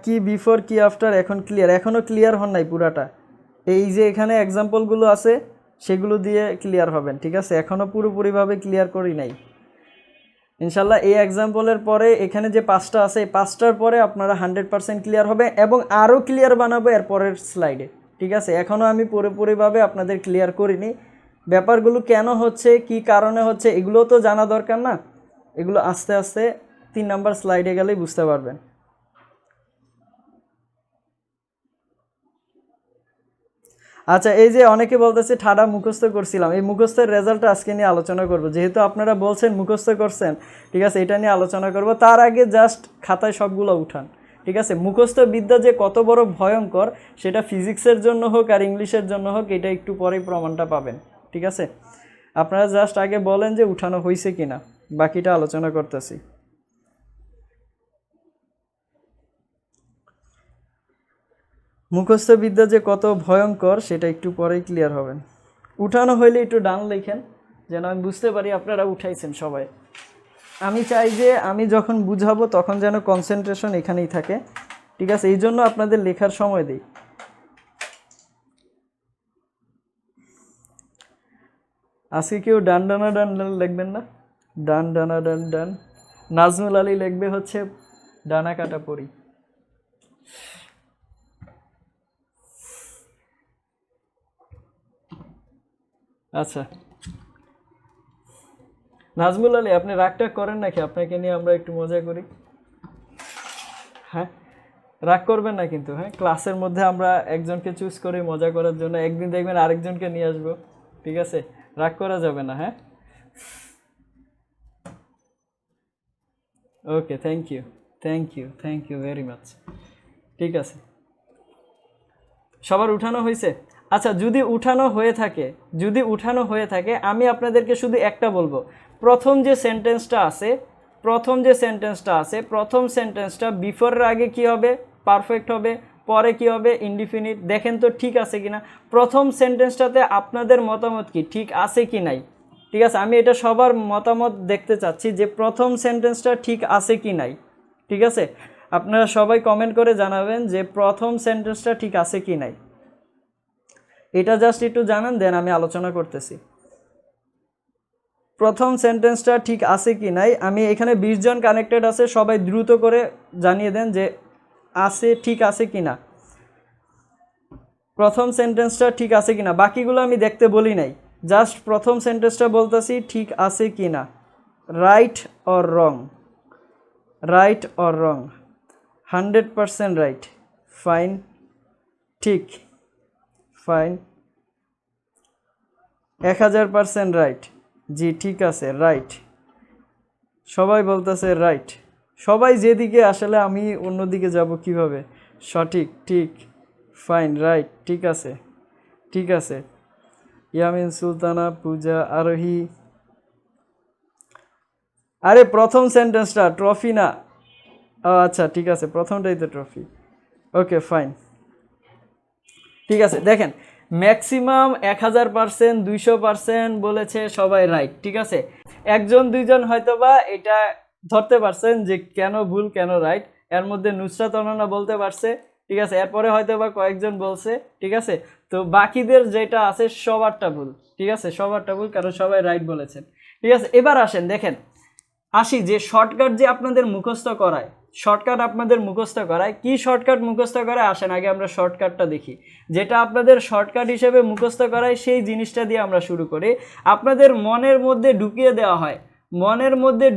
কি বিফোর কি আফটার এখন ক্লিয়ার। এখনও ক্লিয়ার হন নাই পুরাটা। এই যে এখানে এক্সাম্পলগুলো আছে সেগুলো দিয়ে ক্লিয়ার হবেন। ঠিক আছে, এখনও পুরোপুরিভাবে ক্লিয়ার করি নাই। ইনশাল্লাহ এই এক্সাম্পলের পরে এখানে যে 5টা আছে এই 5টার পরে আপনারা 100% ক্লিয়ার হবে এবং আরও ক্লিয়ার বানাবো এর পরের স্লাইডে। ঠিক আছে, এখনও আমি পুরোপুরিভাবে আপনাদের ক্লিয়ার করিনি। ব্যাপারগুলো কেন হচ্ছে, কি কারণে হচ্ছে, এগুলোও তো জানা দরকার না? এগুলো আস্তে আস্তে 3 নাম্বার স্লাইডে গেলেই বুঝতে পারবেন। আচ্ছা, এই যে অনেকে বলতেছে ঠাডা মুখস্থ করছিলাম, এই মুখস্থের রেজাল্টটা আজকে নিয়ে আলোচনা করব। যেহেতু আপনারা বলছেন মুখস্থ করছেন, ঠিক আছে, এটা নিয়ে আলোচনা করব। তার আগে জাস্ট খাতায় সবগুলো উঠান। ঠিক আছে, মুখস্থ বিদ্যা যে কত বড় ভয়ঙ্কর সেটা ফিজিক্সের জন্য হোক আর ইংলিশের জন্য হোক, এটা একটু পরেই প্রমাণটা পাবেন। ঠিক আছে, আপনারা জাস্ট আগে বলেন যে উঠানো হয়েছে কিনা, বাকিটা আলোচনা করতেছি। মুখস্থ বিদ্যা যে কত ভয়ঙ্কর সেটা একটু পরেই ক্লিয়ার হবেন। উঠানো হইলে একটু ডান লেখেন যেন আমি বুঝতে পারি আপনারা উঠাইছেন সবাই। আমি চাই যে আমি যখন বুঝাবো তখন যেন কনসেন্ট্রেশন এখানেই থাকে। ঠিক আছে, এই জন্য আপনাদের লেখার সময় দিই। আজকে কেউ ডান ডানা ডান ডান লিখবেন না? ডান ডানা ডান ডান। নাজমুল আলী লিখবে হচ্ছে ডানা কাটা পড়ি। আচ্ছা নাজমুল আলী, আপনি রাগটা করেন নাকি? আপনাকে নিয়ে আমরা একটু মজা করি। হ্যাঁ, রাগ করবেন না কিন্তু। হ্যাঁ, ক্লাসের মধ্যে আমরা একজনকে চুজ করি মজা করার জন্য, একদিন দেখবেন আরেকজনকে নিয়ে আসবো। ঠিক আছে, রাগ করা যাবে না। হ্যাঁ, okay, thank you, thank you, thank you very much. ঠিক আছে, সবার উঠানো হয়েছে? আচ্ছা, যদি উঠানো হয়ে থাকে, আমি আপনাদেরকে শুধু একটা বলবো, প্রথম যে সেন্টেন্সটা আছে, প্রথম সেন্টেন্সটা বিফোরের আগে কি হবে? পারফেক্ট হবে। পরে কি হবে? ইনডিফিনিট। দেখেন তো ঠিক আছে কিনা। প্রথম সেন্টেন্সটাতে আপনাদের মতামত কি, ঠিক আছে কি নাই? ঠিক আছে, আমি এটা সবার মতামত দেখতে চাচ্ছি যে প্রথম সেন্টেন্সটা ঠিক আছে কি নাই। ঠিক আছে, আপনারা সবাই কমেন্ট করে জানাবেন যে প্রথম সেন্টেন্সটা ঠিক আছে কি নাই। এটা জাস্ট একটু জানান, দেন আমি আলোচনা করতেছি। প্রথম সেন্টেন্সটা ঠিক আছে কি নাই। আমি এখানে 20 জন কানেক্টেড আছে, সবাই দ্রুত করে জানিয়ে দেন যে আছে, ঠিক আছে কি না। প্রথম সেন্টেন্সটা ঠিক আছে কি না, বাকিগুলো আমি দেখতে বলি নাই, জাস্ট প্রথম সেন্টেন্সটা বলতেছি ঠিক আছে কি না। Right or wrong, right or wrong, 100% right, fine, ঠিক, ফাইন, 1000% রাইট, জি ঠিক আছে, রাইট। সবাই বলতেছে রাইট, সবাই যেদিকে, আসলে আমি অন্যদিকে যাব কিভাবে? সঠিক, ঠিক, ফাইন, রাইট, ঠিক আছে, ঠিক আছে। ইয়ামিন সুলতানা, পূজা, আরোহী। আরে প্রথম সেন্টেন্সটা ট্রফি না? আচ্ছা ঠিক আছে, প্রথমটাই তো ট্রফি। ওকে ফাইন, ঠিক আছে। দেখেন ম্যাক্সিমাম 1000%, 200% বলেছে সবাই রাইট। ঠিক আছে, একজন দুইজন হয়তোবা এটা ধরতে পারছেন যে কেন ভুল কেন রাইট, এর মধ্যে নুসরাত অনন্যা বলতে পারছে। ঠিক আছে, এরপরে হয়তোবা কয়েকজন বলছে। ঠিক আছে, তো বাকিদের যেটা আছে সবারটা ভুল। ঠিক আছে, সবারটা ভুল, কারণ সবাই রাইট বলেছেন। ঠিক আছে, এবার আসেন দেখেন, আসি যে শর্টকাট যে আপনাদের মুখস্থ করায়, কি শর্টকাট মুখস্থ করায়, আসেন আগে আমরা শর্টকাটটা দেখি। যেটা আপনাদের শর্টকাট হিসেবে মুখস্থ করায় সেই জিনিসটা দিয়ে আমরা শুরু করি। আপনাদের মনের মধ্যে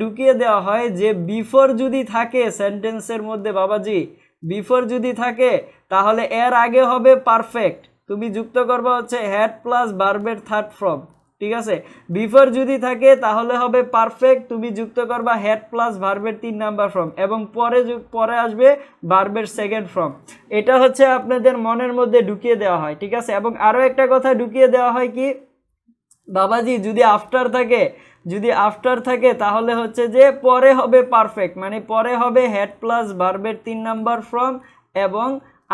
ঢুকিয়ে দেওয়া হয় যে বিফোর যদি থাকে সেন্টেন্সের মধ্যে, বাবাজি বিফোর যদি থাকে তাহলে এর আগে হবে পারফেক্ট, তুমি যুক্ত করবা হচ্ছে হ্যাড প্লাস ভার্বের থার্ড ফর্ম। ঠিক আছে, বিফোর যদি থাকে তাহলে হবে পারফেক্ট, তুমি যুক্ত করবা হ্যাড প্লাস ভার্বের 3 নাম্বার ফর্ম, এবং পরে আসবে ভার্বের সেকেন্ড ফর্ম। এটা হচ্ছে আপনাদের মনের মধ্যে ঢুকিয়ে দেওয়া হয়। ঠিক আছে, এবং আরও একটা কথা ঢুকিয়ে দেওয়া হয় কি, বাবাজি যদি আফটার থাকে তাহলে হচ্ছে যে পরে হবে পারফেক্ট, মানে পরে হবে হ্যাড প্লাস ভার্বের 3 নাম্বার ফর্ম, এবং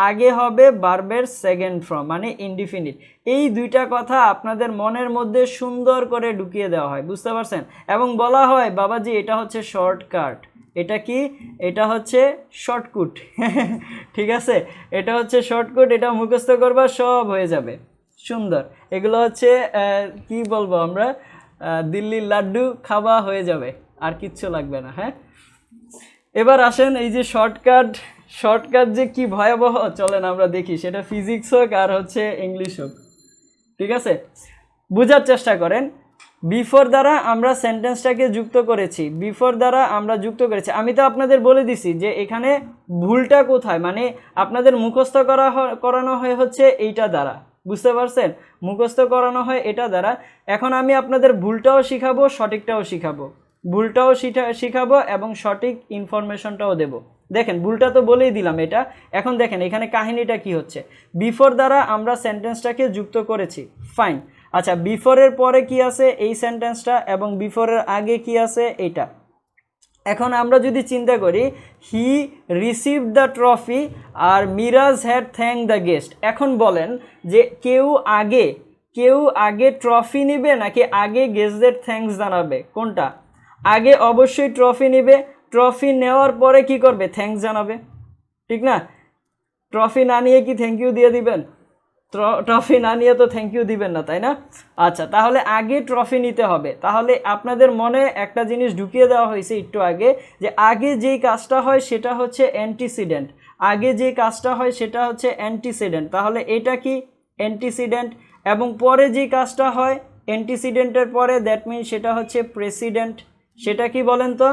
আগে হবে ভার্বের সেকেন্ড ফর্ম মানে ইনডিফিনিট। এই দুইটা কথা আপনাদের মনের মধ্যে সুন্দর করে ঢুকিয়ে দেওয়া হয়, বুঝতে পারছেন? এবং বলা হয় বাবাজি এটা হচ্ছে শর্টকাট। এটা কি? এটা হচ্ছে শর্টকাট। ঠিক আছে, এটা হচ্ছে শর্টকাট, এটা মুখস্থ করবা সব হয়ে যাবে সুন্দর। এগুলো হচ্ছে কি বলবো আমরা, দিল্লির লাড্ডু খাওয়া হয়ে যাবে। আর কিচ্ছু লাগবে না। হ্যাঁ, এবার আসেন এই যে শর্টকাট যে কি ভয়াবহ, চলেন আমরা দেখি, সেটা ফিজিক্স হোক আর হচ্ছে ইংলিশ হোক। ঠিক আছে, বোঝার চেষ্টা করেন। বিফোর দ্বারা আমরা সেন্টেন্সটাকে যুক্ত করেছি, বিফোর দ্বারা আমরা যুক্ত করেছি। আমি তো আপনাদের বলে দিছি যে এখানে ভুলটা কোথায়, মানে আপনাদের মুখস্থ করানো হয় হচ্ছে এইটা দ্বারা, বুঝতে পারছেন? মুখস্থ করানো হয় এটা দ্বারা। এখন আমি আপনাদের ভুলটাও শিখাবো, সঠিকটাও শিখাবো, ভুলটাও শিখাবো এবং সঠিক ইনফরমেশনটাও দেব। দেখেন, ভুলটা তো বলেই দিলাম এটা। এখন দেখেন এখানে কাহিনীটা কি হচ্ছে। বিফোর দ্বারা আমরা সেন্টেন্সটাকে যুক্ত করেছি, ফাইন। আচ্ছা, বিফোরের পরে কি আছে? এই সেন্টেন্সটা, এবং বিফোরের আগে কি আছে? এইটা। এখন আমরা যদি চিন্তা করি, হি রিসিভড দ্য ট্রফি আর Miraj had thank the guest. এখন বলেন যে কেউ আগে ট্রফি নিবে নাকি আগে গেস্টদের থ্যাঙ্কস জানাবে? কোনটা? আগে অবশ্যই ট্রফি নিবে। ট্রফি নেওয়ার পরে কি করবে? থ্যাঙ্কস জানাবে, ঠিক না? ট্রফি না নিয়ে কি থ্যাংক ইউ দিয়ে দিবেন? ট্রফি না নিয়ে তো থ্যাংক ইউ দিবেন না, তাই না? আচ্ছা, তাহলে আগে ট্রফি নিতে হবে। তাহলে আপনাদের মনে একটা জিনিস ঢুকিয়ে দেওয়া হয়েছে একটু আগে, যে আগে যেই কাজটা হয় সেটা হচ্ছে অ্যান্টিসিডেন্ট, আগে যে কাজটা হয় সেটা হচ্ছে অ্যান্টিসিডেন্ট। তাহলে এটা কি? অ্যান্টিসিডেন্ট। এবং পরে যে কাজটা হয় অ্যান্টিসিডেন্টের পরে, দ্যাট মিনস সেটা হচ্ছে প্রেসিডেন্ট। সেটা কি বলেন তো?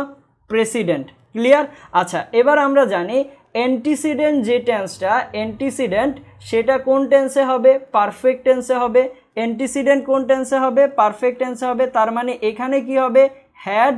প্রেসিডেন্ট। ক্লিয়ার? আচ্ছা, এবার আমরা জানি অ্যান্টিসিডেন্ট যে টেন্সটা, অ্যান্টিসিডেন্ট সেটা কোন টেন্সে হবে? পারফেক্ট টেন্সে হবে। অ্যান্টিসিডেন্ট কোন টেন্সে হবে? পারফেক্ট টেন্সে হবে। তার মানে এখানে কি হবে? হ্যাড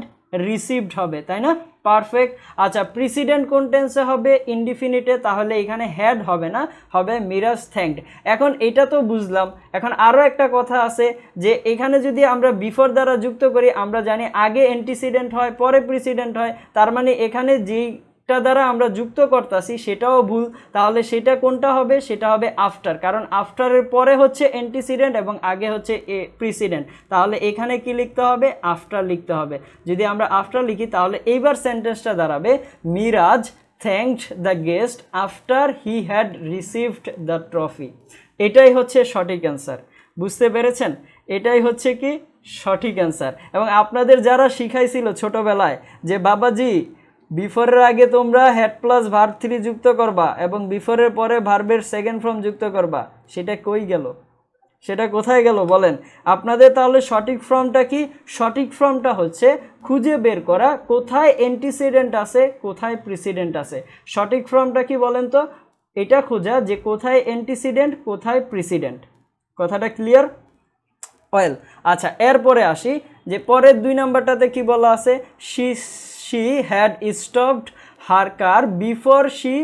রিসিভড হবে, তাই না? পারফেক্ট। আচ্ছা, প্রিসিডেন্ট কোন টেন্সে হবে? ইনডিফিনিটে। তাহলে এখানে হ্যাড হবে না, হবে মিরাজ থ্যাঙ্কড। এখন এটা তো বুঝলাম। এখন আরও একটা কথা আছে, যে এখানে যদি আমরা বিফোর দ্বারা যুক্ত করি, আমরা জানি আগে অ্যান্টিসিডেন্ট হয় পরে প্রিসিডেন্ট হয়। তার মানে এখানে যেইটা দ্বারা আমরা যুক্ত করতেছি সেটাও ভুল। তাহলে সেটা কোনটা হবে? সেটা হবে আফটার, কারণ আফটারের পরে হচ্ছে অ্যান্টিসিডেন্ট এবং আগে হচ্ছে প্রিসিডেন্ট। তাহলে এখানে কি লিখতে হবে? আফটার লিখতে হবে। যদি আমরা আফটার লিখি তাহলে এইবার সেন্টেন্সটা দাঁড়াবে, Miraj thanked the guest after he had received the trophy. এটাই হচ্ছে সঠিক অ্যান্সার। বুঝতে পেরেছেন? এটাই হচ্ছে কি সঠিক অ্যান্সার। এবং আপনাদের যারা শিখাইছিল ছোটবেলায় যে বাবাজি বিফোরের আগে তোমরা হ্যাড প্লাস ভার্ব 3 যুক্ত করবা এবং বিফোরের পরে ভার্বের সেকেন্ড ফর্ম যুক্ত করবা, সেটা কই গেল? সেটা কোথায় গেল বলেন? আপনাদের তাহলে সঠিক ফর্মটা কি? সঠিক ফর্মটা হচ্ছে খুঁজে বের করা কোথায় অ্যান্টিসিডেন্ট আছে, কোথায় প্রিসিডেন্ট আছে। সঠিক ফর্মটা কি বলেন তো? এটা খোঁজা যে কোথায় অ্যান্টিসিডেন্ট কোথায় প্রিসিডেন্ট। কথাটা ক্লিয়ার? ওয়েল, আচ্ছা, এরপরে আসি যে পরের 2 নাম্বারটাতে কি বলা আছে? she had stopped her car before she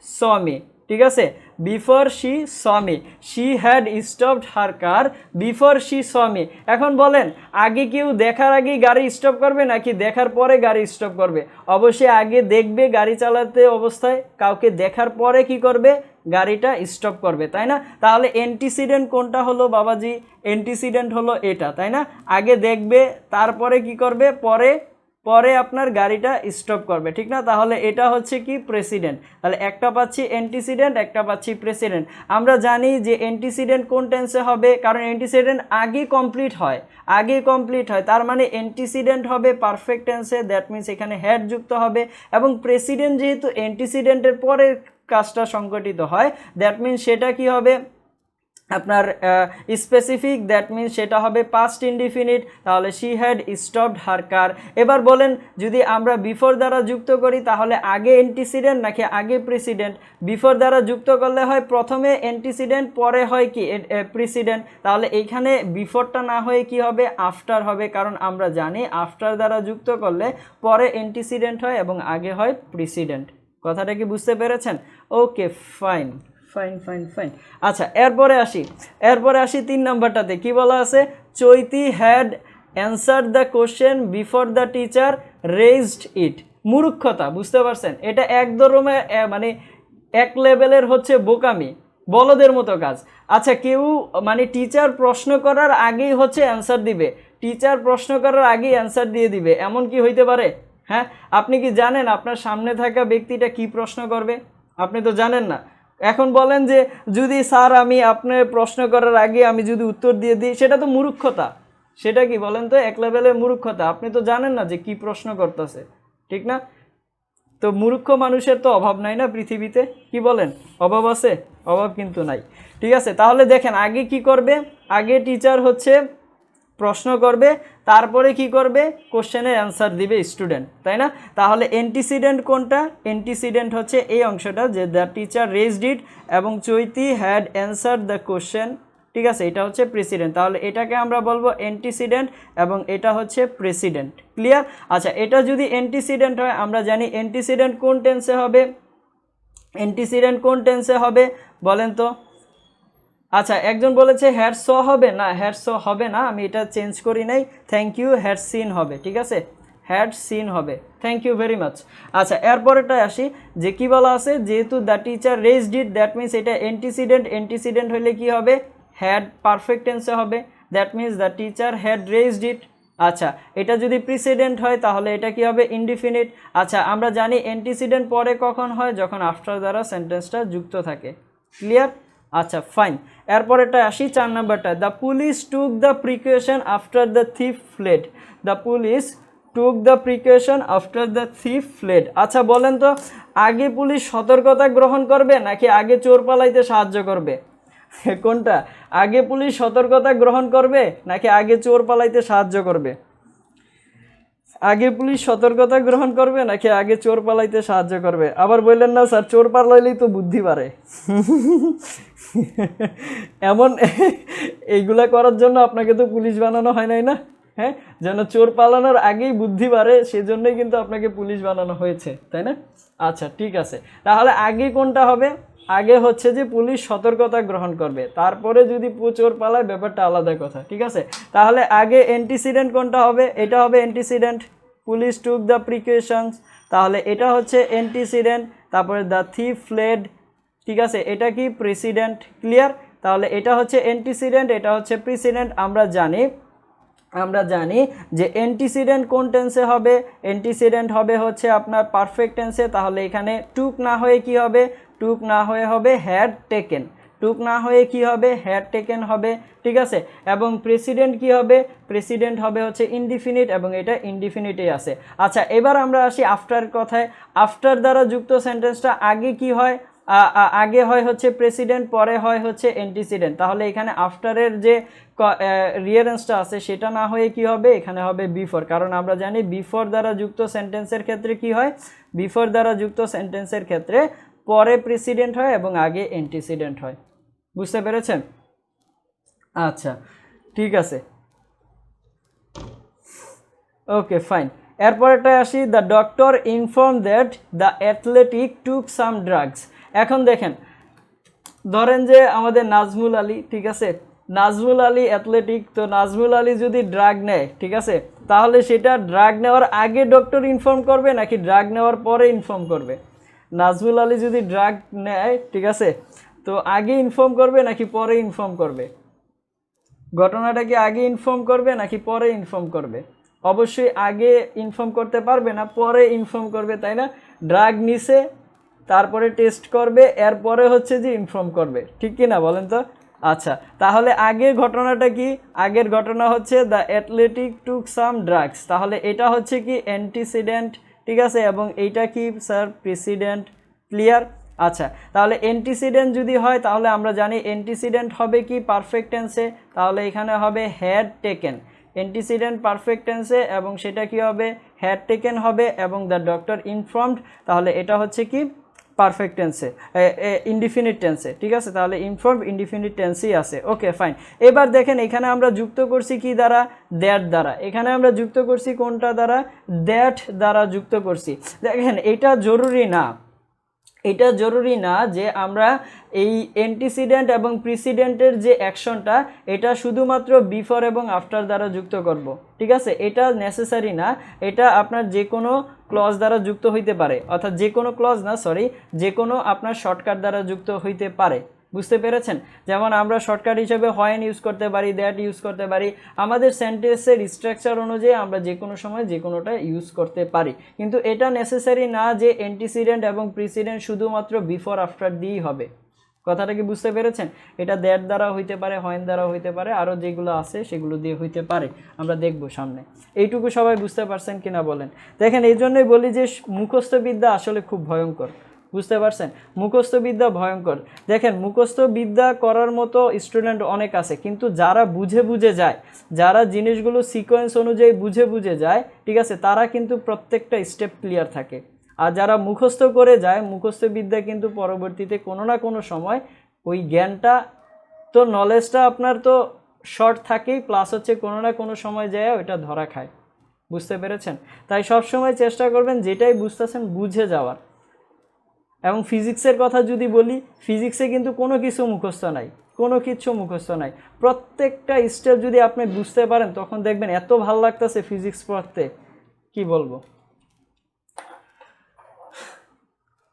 saw me। ঠিক আছে, before she saw me, she had stopped her car before she saw me। এখন বলেন, আগে কেউ দেখার আগেই গাড়ি স্টপ করবে নাকি দেখার পরে গাড়ি স্টপ করবে? অবশ্যই আগে দেখবে গাড়ি চালাতে অবস্থায়, কাউকে দেখার পরে কি করবে? গাড়িটা স্টপ করবে, তাই না? তাহলে অ্যান্টিসিডেন্ট কোনটা হলো বাবাজি? অ্যান্টিসিডেন্ট হলো এটা, তাই না? আগে দেখবে, তারপরে কি করবে? পরে আপনার গাড়িটা স্টপ করবে, ঠিক না? তাহলে এটা হচ্ছে কি? প্রেসিডেন্ট। তাহলে একটা পাচ্ছি অ্যান্টিসিডেন্ট, একটা পাচ্ছি প্রেসিডেন্ট। আমরা জানি যে অ্যান্টিসিডেন্ট কোন টেন্সে হবে, কারণ অ্যান্টিসিডেন্ট আগে কমপ্লিট হয়, তার মানে অ্যান্টিসিডেন্ট হবে পারফেক্ট টেন্সে, দ্যাট মিনস এখানে হ্যাড যুক্ত হবে। এবং প্রেসিডেন্ট যেহেতু অ্যান্টিসিডেন্টের পরে কাজটা সংঘটিত হয়, দ্যাট মিনস সেটা কি হবে? আপনার স্পেসিফিক, দ্যাট মিনস সেটা হবে পাস্ট ইনডিফিনিট। তাহলে শি হ্যাড স্টপড হার কার। এবার বলেন, যদি আমরা বিফোর দ্বারা যুক্ত করি তাহলে আগে অ্যান্টিসিডেন্ট নাকি আগে প্রিসিডেন্ট? বিফোর দ্বারা যুক্ত করলে হয় প্রথমে অ্যান্টিসিডেন্ট, পরে হয় কি? প্রিসিডেন্ট। তাহলে এইখানে বিফোরটা না হয়ে কি হবে? আফটার হবে, কারণ আমরা জানি আফটার দ্বারা যুক্ত করলে পরে অ্যান্টিসিডেন্ট হয় এবং আগে হয় প্রিসিডেন্ট। কথাটা কি বুঝতে পেরেছেন? Okay, fine. আচ্ছা, এরপরে আসি 3 নাম্বারটাতে কি বলা আছে? Chaiti had answered the question before the teacher raised it. মূর্খতা, বুঝতে পারছেন? এটা এক ধরনের মানে এক লেভেলের হচ্ছে বোকামি, বলদের মতো কাজ। আচ্ছা, কেউ মানে টিচার প্রশ্ন করার আগেই হচ্ছে অ্যান্সার দিবে, টিচার প্রশ্ন করার আগেই অ্যান্সার দিয়ে দিবে, এমন কি হইতে পারে? হ্যাঁ, আপনি কি জানেন আপনার সামনে থাকা ব্যক্তিটা কি প্রশ্ন করবে? আপনি তো জানেন না। এখন বলেন যে যদি স্যার আমি আপনার প্রশ্ন করার আগে আমি যদি উত্তর দিয়ে দিই, সেটা তো মূর্খতা, সেটা কি বলেন তো? এক লেভেলের মূর্খতা। আপনি তো জানেন না যে কি প্রশ্ন করতেছে, ঠিক না? তো মূর্খ মানুষের তো অভাব নাই না পৃথিবীতে, কি বলেন? অভাব আছে? অভাব কিন্তু নাই। ঠিক আছে, তাহলে দেখেন আগে কি করবে, আগে টিচার হচ্ছে প্রশ্ন করবে, তারপরে কি করবে, কোশ্চেনের অ্যান্সার দিবে স্টুডেন্ট, তাই না? তাহলে অ্যান্টিসিডেন্ট কোনটা? অ্যান্টিসিডেন্ট হচ্ছে এই অংশটা, যে দ্য টিচার রেজড ইট এবং চৈতি হ্যাড অ্যান্সার দ্য কোশ্চেন, ঠিক আছে? এটা হচ্ছে প্রেসিডেন্ট। তাহলে এটাকে আমরা বলবো অ্যান্টিসিডেন্ট এবং এটা হচ্ছে প্রেসিডেন্ট। ক্লিয়ার? আচ্ছা, এটা যদি অ্যান্টিসিডেন্ট হয়, আমরা জানি অ্যান্টিসিডেন্ট কোন টেন্সে হবে? অ্যান্টিসিডেন্ট কোন টেন্সে হবে বলেন তো? আচ্ছা, একজন বলেছে হ্যাড স হবে না, হ্যাড স হবে না, আমি এটা চেঞ্জ করি নাই, থ্যাংক ইউ, হ্যাড সিন হবে, ঠিক আছে? হ্যাড সিন হবে, থ্যাংক ইউ ভেরি মাচ। আচ্ছা, এরপরেটা আসি, যে কি বলা আছে, যেহেতু the teacher raised it, that means এটা অ্যান্টিসিডেন্ট, অ্যান্টিসিডেন্ট হলে কি হবে? হ্যাড পারফেক্ট টেন্সে হবে, that means the teacher had raised it. আচ্ছা, এটা যদি প্রিসিডেন্ট হয় তাহলে এটা কি হবে? ইনডিফিনিট। আচ্ছা, আমরা জানি অ্যান্টিসিডেন্ট পরে কখন হয়? যখন আফটার দ্বারা সেন্টেন্সটা যুক্ত থাকে। ক্লিয়ার? আচ্ছা, ফাইন। এরপরেটা আসি 4 নাম্বারটা, the police took the precaution after the thief fled. The police took the precaution after the thief fled. আচ্ছা, বলেন তো, আগে পুলিশ সতর্কতা গ্রহণ করবে নাকি আগে চোর পালাইতে সাহায্য করবে? কোনটা? আগে পুলিশ সতর্কতা গ্রহণ করবে নাকি আগে চোর পালাইতে সাহায্য করবে? আগে পুলিশ সতর্কতা গ্রহণ করবে নাকি আগে চোর পালাইতে সাহায্য করবে? আবার বললেন না স্যার, চোর পালাইলেই তো বুদ্ধি বাড়ে। এমন এইগুলা করার জন্য আপনাকে তো পুলিশ বানানো হয় নাই না, হ্যাঁ? যেন চোর পালানোর আগেই বুদ্ধি বাড়ে, সেজন্যই কিন্তু আপনাকে পুলিশ বানানো হয়েছে, তাই না? আচ্ছা, ঠিক আছে, তাহলে আগে কোনটা হবে? আগে হচ্ছে যে পুলিশ সতর্কতা গ্রহণ করবে, তারপরে যদি চোর পালায় ব্যাপারটা আলাদা কথা, ঠিক আছে? তাহলে আগে অ্যান্টিসিডেন্ট কোনটা হবে? এটা হবে antecedent, police took the precautions, তাহলে এটা হচ্ছে অ্যান্টিসিডেন্ট। তারপরে দ্য থিফ ফ্লেড, ঠিক আছে, এটা কি? প্রেসিডেন্ট। ক্লিয়ার? তাহলে এটা হচ্ছে অ্যান্টিসিডেন্ট, এটা হচ্ছে প্রেসিডেন্ট। আমরা জানি যে অ্যান্টিসিডেন্ট কোন টেন্সে হবে? অ্যান্টিসিডেন্ট হবে হচ্ছে আপনার পারফেক্ট টেন্সে। তাহলে এখানে টুক না হয়ে কি হবে? টুক না হয়ে হবে হ্যাড টেকেন। টুক না হয়ে কি হবে? হ্যাড টেকেন হবে, ঠিক আছে? এবং প্রেসিডেন্ট কি হবে? প্রেসিডেন্ট হবে হচ্ছে ইনডিফিনিট, এবং এটা ইনডিফিনিটেই আছে। আচ্ছা, এবার আমরা আসি আফটার কথায়। আফটার দ্বারা যুক্ত সেন্টেন্সটা আগে কি হয়? আগে হয় হচ্ছে প্রেসিডেন্ট, পরে হয় হচ্ছে অ্যান্টিসিডেন্ট। তাহলে এখানে আফটারের যে রিয়ারেন্সটা আছে সেটা না হয়ে কি হবে? এখানে হবে বিফোর, কারণ আমরা জানি বিফোর দ্বারা যুক্ত সেন্টেন্সের ক্ষেত্রে কি হয়? বিফোর দ্বারা যুক্ত সেন্টেন্সের ক্ষেত্রে পরে প্রেসিডেন্ট হয় এবং আগে অ্যান্টিসিডেন্ট হয়। বুঝতে পেরেছেন? আচ্ছা, ঠিক আছে, ওকে, ফাইন। এরপরটা আসি, the doctor inform that the athletic took some drugs. এখন দেখেন, ধরেন যে আমাদের নাজমুল আলী, ঠিক আছে, নাজমুল আলী অ্যাথলেটিক, তো নাজমুল আলী যদি ড্রাগ নেয়, ঠিক আছে, তাহলে সেটা ড্রাগ নেওয়ার আগে ডক্টর ইনফর্ম করবে নাকি ড্রাগ নেওয়ার পরে ইনফর্ম করবে? নাজমুল আলী যদি ড্রাগ নেয়, ঠিক আছে, তো আগে ইনফর্ম করবে নাকি পরে ইনফর্ম করবে? ঘটনাটা কি আগে ইনফর্ম করবে নাকি পরে ইনফর্ম করবে? অবশ্যই আগে ইনফর্ম করতে পারবে না, পরে ইনফর্ম করবে, তাই না? ড্রাগ নিছে, তারপরে টেস্ট করবে, এরপরে হচ্ছে যে ইনফর্ম করবে, ঠিক কি না বলেন তো? আচ্ছা, তাহলে আগের ঘটনাটা কি? আগের ঘটনা হচ্ছে the athletic took some drugs, তাহলে এটা হচ্ছে কি? অ্যান্টিসিডেন্ট, ঠিক আছে, এবং এইটা কি স্যার? প্রেসিডেন্ট। ক্লিয়ার? আচ্ছা, তাহলে অ্যান্টিসিডেন্ট যদি হয় তাহলে আমরা জানি অ্যান্টিসিডেন্ট হবে কি? পারফেক্ট টেন্সে, তাহলে এখানে হবে হ্যাড টেকেন। অ্যান্টিসিডেন্ট পারফেক্ট টেন্সে, এবং সেটা কি হবে? হ্যাড টেকেন হবে, এবং দ্য ডক্টর ইনফর্মড, তাহলে এটা হচ্ছে কি? পারফেক্ট টেন্সে, ইনডিফিনিট টেন্সে, ঠিক আছে? তাহলে ইনফর্মড ইনডিফিনিট টেন্সই আছে। ওকে, ফাইন। এবার দেখেন, এখানে আমরা যুক্ত করছি কি দ্বারা? দ্যাট দ্বারা। এখানে আমরা যুক্ত করছি কোনটা দ্বারা? দ্যাট দ্বারা যুক্ত করছি। দেখেন, এটা জরুরি না, এটা জরুরি না যে আমরা এই অ্যান্টিসিডেন্ট এবং প্রিসিডেন্টের যে অ্যাকশনটা, এটা শুধুমাত্র বিফোর এবং আফটার দ্বারা যুক্ত করব, ঠিক আছে? এটা নেসেসারি না, এটা আপনার যে কোনো ক্লজ দ্বারা যুক্ত হইতে পারে, অর্থাৎ যে কোনো ক্লজ না, সরি, যে কোনো আপনার শর্টকাট দ্বারা যুক্ত হইতে পারে। বুঝতে পেরেছেন? যেমন আমরা শর্টকাট হিসেবে হোয়েন ইউজ করতে পারি, দ্যাট ইউজ করতে পারি, আমাদের সেন্টেন্সের স্ট্রাকচার অনুযায়ী আমরা যে কোনো সময় যে কোনোটা ইউজ করতে পারি, কিন্তু এটা নেসেসারি না যে অ্যান্টিসিডেন্ট এবং প্রিসিডেন্ট শুধুমাত্র বিফোর আফটার দিয়েই হবে। কথাটা কি বুঝতে পেরেছেন? এটা দ্যাট দ্বারা হইতে পারে, হয়েন দ্বারা হইতে পারে, আরও যেগুলো আছে সেগুলো দিয়ে হইতে পারে, আমরা দেখব সামনে। এইটুকু সবাই বুঝতে পারছেন কিনা বলেন? দেখেন, এই জন্যই বলি যে মুখস্থ বিদ্যা আসলে খুব ভয়ঙ্কর, বুঝতে পারছেন? মুখস্থ বিদ্যা ভয়ঙ্কর। দেখেন, মুখস্থ বিদ্যা করার মতো স্টুডেন্ট অনেক আছে, কিন্তু যারা বুঝে বুঝে যায়, যারা জিনিসগুলো সিকোয়েন্স অনুযায়ী বুঝে বুঝে যায়, ঠিক আছে, তারা কিন্তু প্রত্যেকটা স্টেপ ক্লিয়ার থাকে। আর যারা মুখস্থ করে যায়, মুখস্থ বিদ্যা কিন্তু পরবর্তীতে কোনো না কোনো সময় ওই জ্ঞানটা, তো নলেজটা আপনার তো শর্ট থাকেই, প্লাস হচ্ছে কোনো না কোনো সময় যায় ওইটা ধরা খায়, বুঝতে পেরেছেন? তাই সবসময় চেষ্টা করবেন যেটাই বুঝতেছেন বুঝে যাওয়ার। এবং ফিজিক্সের কথা যদি বলি, ফিজিক্সে কিন্তু কোনো কিছু মুখস্থ নাই, কোনো কিছু মুখস্থ নাই। প্রত্যেকটা স্টেপ যদি আপনি বুঝতে পারেন, তখন দেখবেন এত ভালো লাগতেছে ফিজিক্স পড়তে, কি বলবো।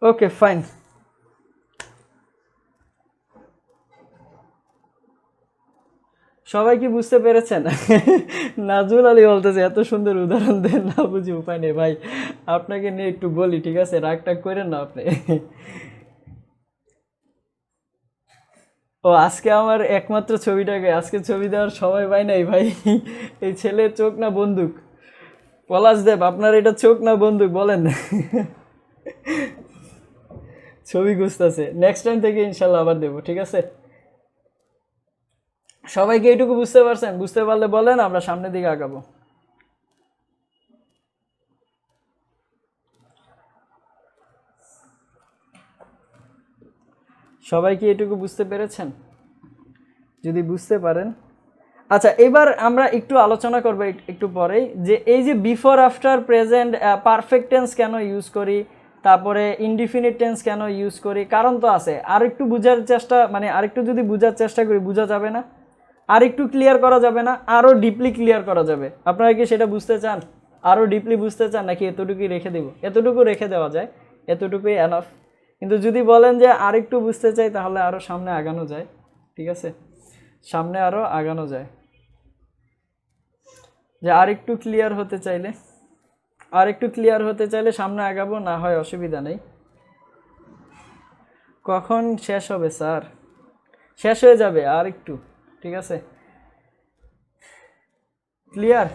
ওকে, ফাইন। সবাই কি বুঝতে পেরেছেন? নাজমুল আলী বলতেছে এত সুন্দর উদাহরণ দেন, না বুঝি উপায় নেই ভাই, আপনাকে নিয়ে একটু বলি, ঠিক আছে, রাগ টাগ করেন না আপনি। ও আজকে আমার একমাত্র ছবিটাকে, আজকে ছবি দেওয়ার সময় পাই নাই ভাই। এই ছেলে চোখ না বন্দুক? পলাশ দেব, আপনার এটা চোখ না বন্দুক বলেন? ছবি খুঁজতেছে, নেক্সট টাইম থেকে ইনশাল্লাহ আবার দেবো, ঠিক আছে? সবাইকে এইটুকু বুঝতে পারছেন? বুঝতে পারলে বলেন, আমরা সামনের দিকে আগাবো। সবাই কি এটুকু বুঝতে পেরেছেন? যদি বুঝতে পারেন, আচ্ছা, এবার আমরা একটু আলোচনা করবো একটু পরেই, যে এই যে before, after, present, perfect tense কেন ইউজ করি, তারপরে ইনডিফিনিট টেন্স কেন ইউজ করি, কারণ তো আছে। আর একটু বোঝার চেষ্টা, মানে আরেকটু যদি বোঝার চেষ্টা করি, বোঝা যাবে না? আর একটু ক্লিয়ার করা যাবে না? আরও ডিপলি ক্লিয়ার করা যাবে। আপনারা কি সেটা বুঝতে চান? আরও ডিপলি বুঝতে চান, নাকি এতটুকুই রেখে দেব? এতটুকু রেখে দেওয়া যায়, এতটুকুই এনাফ। কিন্তু যদি বলেন যে আরেকটু বুঝতে চাই, তাহলে আরও সামনে আগানো যায়, ঠিক আছে? সামনে আরও আগানো যায়, যে আরেকটু ক্লিয়ার হতে চাইলে, আরেকটু ক্লিয়ার হতে চাইলে সামনে আগাবো, না হয় অসুবিধা নেই। কখন শেষ হবে স্যার? শেষ হয়ে যাবে আর একটু, ঠিক আছে? ক্লিয়ার?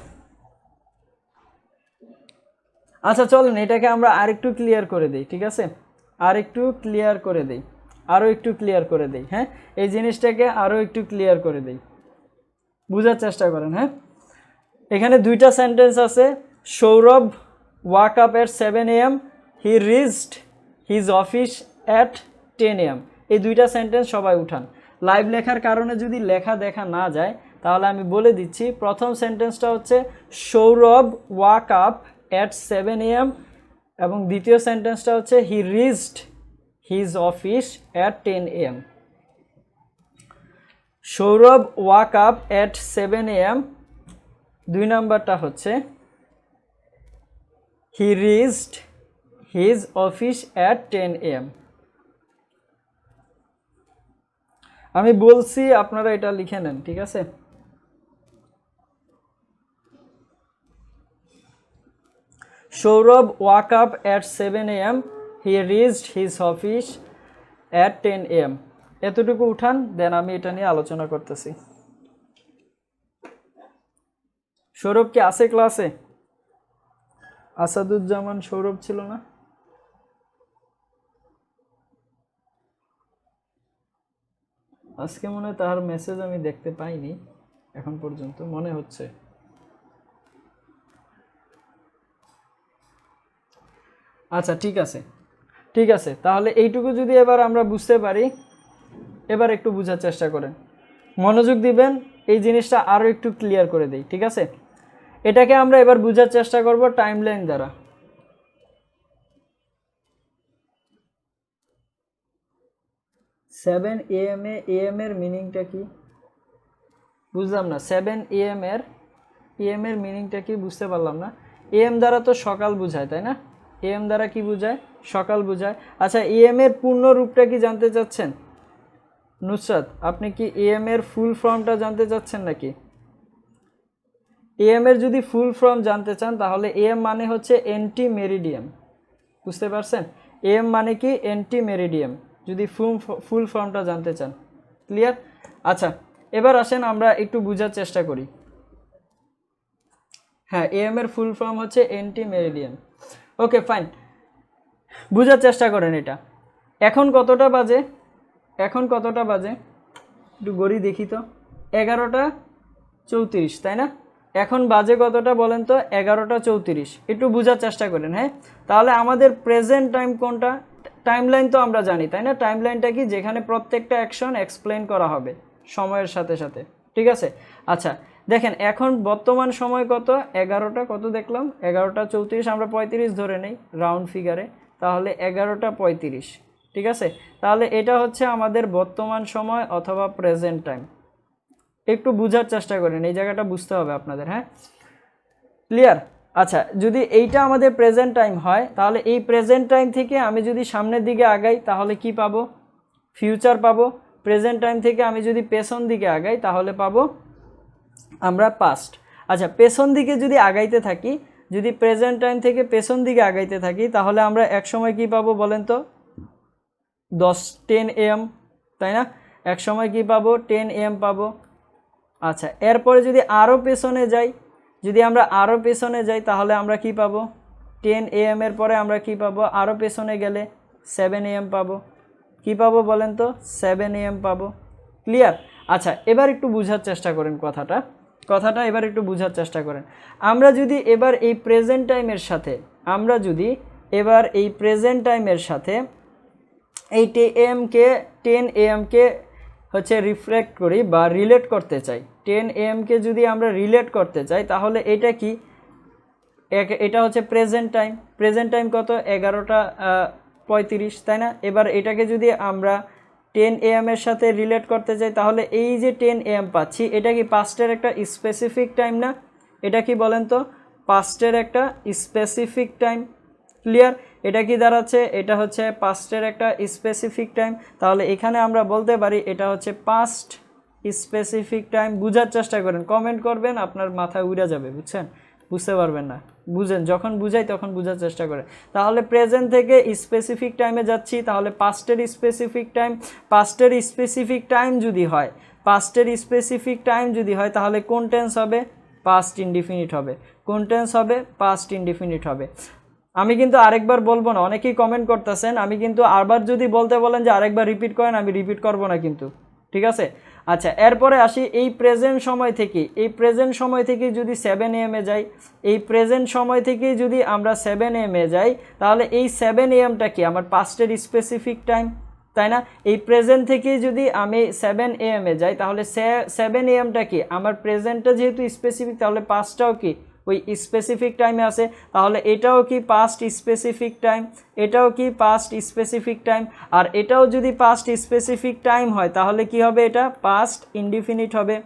আচ্ছা চলেন, এটাকে আমরা আরেকটু ক্লিয়ার করে দিই, ঠিক আছে? আরেকটু ক্লিয়ার করে দিই, আরও একটু ক্লিয়ার করে দিই। হ্যাঁ, এই জিনিসটাকে আরও একটু ক্লিয়ার করে দিই, বোঝার চেষ্টা করেন। হ্যাঁ, এখানে দুইটা সেন্টেন্স আছে। Sourav walk up at 7 AM, he reached his office at 10 AM। এই দুইটা সেন্টেন্স সবাই উঠান। লাইভ লেখার কারণে যদি লেখা দেখা না যায়, তাহলে আমি বলে দিচ্ছি। প্রথম সেন্টেন্সটা হচ্ছে Sourav walk up at 7 AM, এবং দ্বিতীয় সেন্টেন্সটা হচ্ছে he reached his office at 10 AM। Sourav walk up at 7 AM, দুই নাম্বারটা হচ্ছে he reached his office at 10 AM। আমি বলছি, আপনারা এটা লিখে নেন, ঠিক আছে? Sourav walk up at 7 AM, he reached his office at 10 AM। এতটুকু উঠান, দেন আমি এটা নিয়ে আলোচনা করতেছি। সৌরভ কি আছে ক্লাসে? আসাদুজ্জামান সৌরভ ছিল না? আজকে মনে হয় তার মেসেজ আমি দেখতে পাইনি এখন পর্যন্ত, মনে হচ্ছে। আচ্ছা, ঠিক আছে, ঠিক আছে। তাহলে এইটুকু যদি এবার আমরা বুঝতে পারি, এবার একটু বোঝার চেষ্টা করেন, মনোযোগ দিবেন। এই জিনিসটা আরও একটু ক্লিয়ার করে দেই, ঠিক আছে? এটাকে আমরা এবার বোঝার চেষ্টা করব টাইমলাইন দ্বারা। 7 AM এ AM এর মিনিংটা কি? বুঝলাম না। 7 AM এর AM এর মিনিংটা কি বুঝতে পারলাম না। AM দ্বারা তো সকাল বোঝায়, তাই না? AM দ্বারা কি বোঝায়? সকাল বোঝায়। আচ্ছা, AM এর পূর্ণ রূপটা কি জানতে চাচ্ছেন? নুসরাত, আপনি কি AM এর ফুল ফর্মটা জানতে চাচ্ছেন নাকি? AM এর যদি ফুল ফর্ম জানতে চান, তাহলে AM মানে হচ্ছে এন্টি মেরিডিয়াম, বুঝতে পারছেন? AM মানে কি? Anti meridiem. যদি ফুল ফর্মটা জানতে চান। ক্লিয়ার? আচ্ছা, এবার আসেন আমরা একটু বোঝার চেষ্টা করি। হ্যাঁ, এএম এর ফুল ফর্ম হচ্ছে এনটি মেরিডিয়ান। ওকে ফাইন, বোঝার চেষ্টা করেন এটা। এখন কতটা বাজে? এখন কতটা বাজে একটু গড়ি দেখি তো। 11টা 34, তাই না? এখন বাজে কতটা বলেন তো? 11টা 34। একটু বোঝার চেষ্টা করেন। হ্যাঁ, তাহলে আমাদের প্রেজেন্ট টাইম কোনটা? টাইমলাইন তো আমরা জানি, তাই না? টাইমলাইনটা কি? যেখানে প্রত্যেকটা অ্যাকশন এক্সপ্লেন করা হবে সময়ের সাথে সাথে। ঠিক আছে? আচ্ছা দেখেন, এখন বর্তমান সময় কত? 11টা কত দেখলাম? 11টা 34, আমরা 35 ধরে নেই রাউন্ড ফিগারে, তাহলে 11টা 35। ঠিক আছে? তাহলে এটা হচ্ছে আমাদের বর্তমান সময় অথবা প্রেজেন্ট টাইম। একটু বোঝার চেষ্টা করেন, এই জায়গাটা বুঝতে হবে আপনাদের। হ্যাঁ, ক্লিয়ার? আচ্ছা, যদি এইটা আমাদের প্রেজেন্ট টাইম হয়, তাহলে এই প্রেজেন্ট টাইম থেকে আমি যদি সামনের দিকে আগাই তাহলে কি পাবো? ফিউচার পাবো। প্রেজেন্ট টাইম থেকে আমি যদি পেছন দিকে আগাই তাহলে পাবো আমরা পাস্ট। আচ্ছা, পেছন দিকে যদি আগাইতে থাকি, যদি প্রেজেন্ট টাইম থেকে পেছন দিকে আগাইতে থাকি, তাহলে আমরা এক সময় কি পাবো বলেন তো? 10 AM, তাই না? এক সময় কি পাবো? 10 AM পাবো। আচ্ছা, এরপরে যদি আরও পেছনে যাই, যদি আমরা আরও পেছনে যাই তাহলে আমরা কি পাবো? 10 AM এর পরে আমরা কি পাবো? আরও পেছনে গেলে 7 AM পাবো। কি পাবো বলেন তো? 7 AM পাবো। ক্লিয়ার? আচ্ছা, এবার একটু বোঝার চেষ্টা করেন কথাটা এবার একটু বোঝার চেষ্টা করেন। আমরা যদি এবার এই প্রেজেন্ট টাইমের সাথে এই 10 AM কে হচ্ছে রিফ্লেক্ট করি বা রিলেট করতে চাই, 10 AM কে যদি আমরা রিলেট করতে চাই তাহলে এটা কি? এটা হচ্ছে প্রেজেন্ট টাইম কত? 11টা 35, তাই না? এবার এটাকে যদি আমরা 10 AM এর সাথে রিলেট করতে চাই তাহলে এই যে 10 AM পাচ্ছি, এটা কি পাস্টের একটা স্পেসিফিক টাইম না? এটা কি বলেন তো? পাস্টের একটা স্পেসিফিক টাইম। ক্লিয়ার? এটা কি দাঁড়াচ্ছে? এটা হচ্ছে পাস্টের একটা স্পেসিফিক টাইম। তাহলে এখানে আমরা বলতে পারি এটা হচ্ছে পাস্ট স্পেসিফিক টাইম। বুঝার চেষ্টা করেন, কমেন্ট করবেন, আপনার মাথায় উড়ে যাবে, বুঝছেন? বুঝতে পারবেন না, বুঝেন, যখন বুঝাই তখন বোঝার চেষ্টা করে। তাহলে প্রেজেন্ট থেকে স্পেসিফিক টাইমে যাচ্ছি, তাহলে পাস্টের স্পেসিফিক টাইম যদি হয় তাহলে কোন টেন্স হবে? পাস্ট ইনডিফিনিট হবে। কোন টেন্স হবে? পাস্ট ইনডিফিনিট হবে। আমি কিন্তু আরেকবার বলবো না, অনেকেই কমেন্ট করতেছেন, আমি কিন্তু আবার যদি বলতে বলেন যে আরেকবার রিপিট করেন, আমি রিপিট করব না কিন্তু। ঠিক আছে? আচ্ছা, এরপরে আসি এই প্রেজেন্ট সময় থেকে যদি 7 AM এ যাই, এই প্রেজেন্ট সময় থেকে যদি আমরা 7 AM এ যাই তাহলে এই 7 AMটা কি? আমার পাস্টের স্পেসিফিক টাইম, তাই না? এই প্রেজেন্ট থেকে যদি আমি 7 AM এ যাই তাহলে 7 AMটা কি? আমার প্রেজেন্টটা যেহেতু স্পেসিফিক, তাহলে পাস্টটাও কি ওই স্পেসিফিক টাইমে আছে, তাহলে এটাও কি পাস্ট স্পেসিফিক টাইম, আর এটাও যদি পাস্ট স্পেসিফিক টাইম হয় তাহলে কি হবে? এটা পাস্ট ইনডিফিনিট হবে।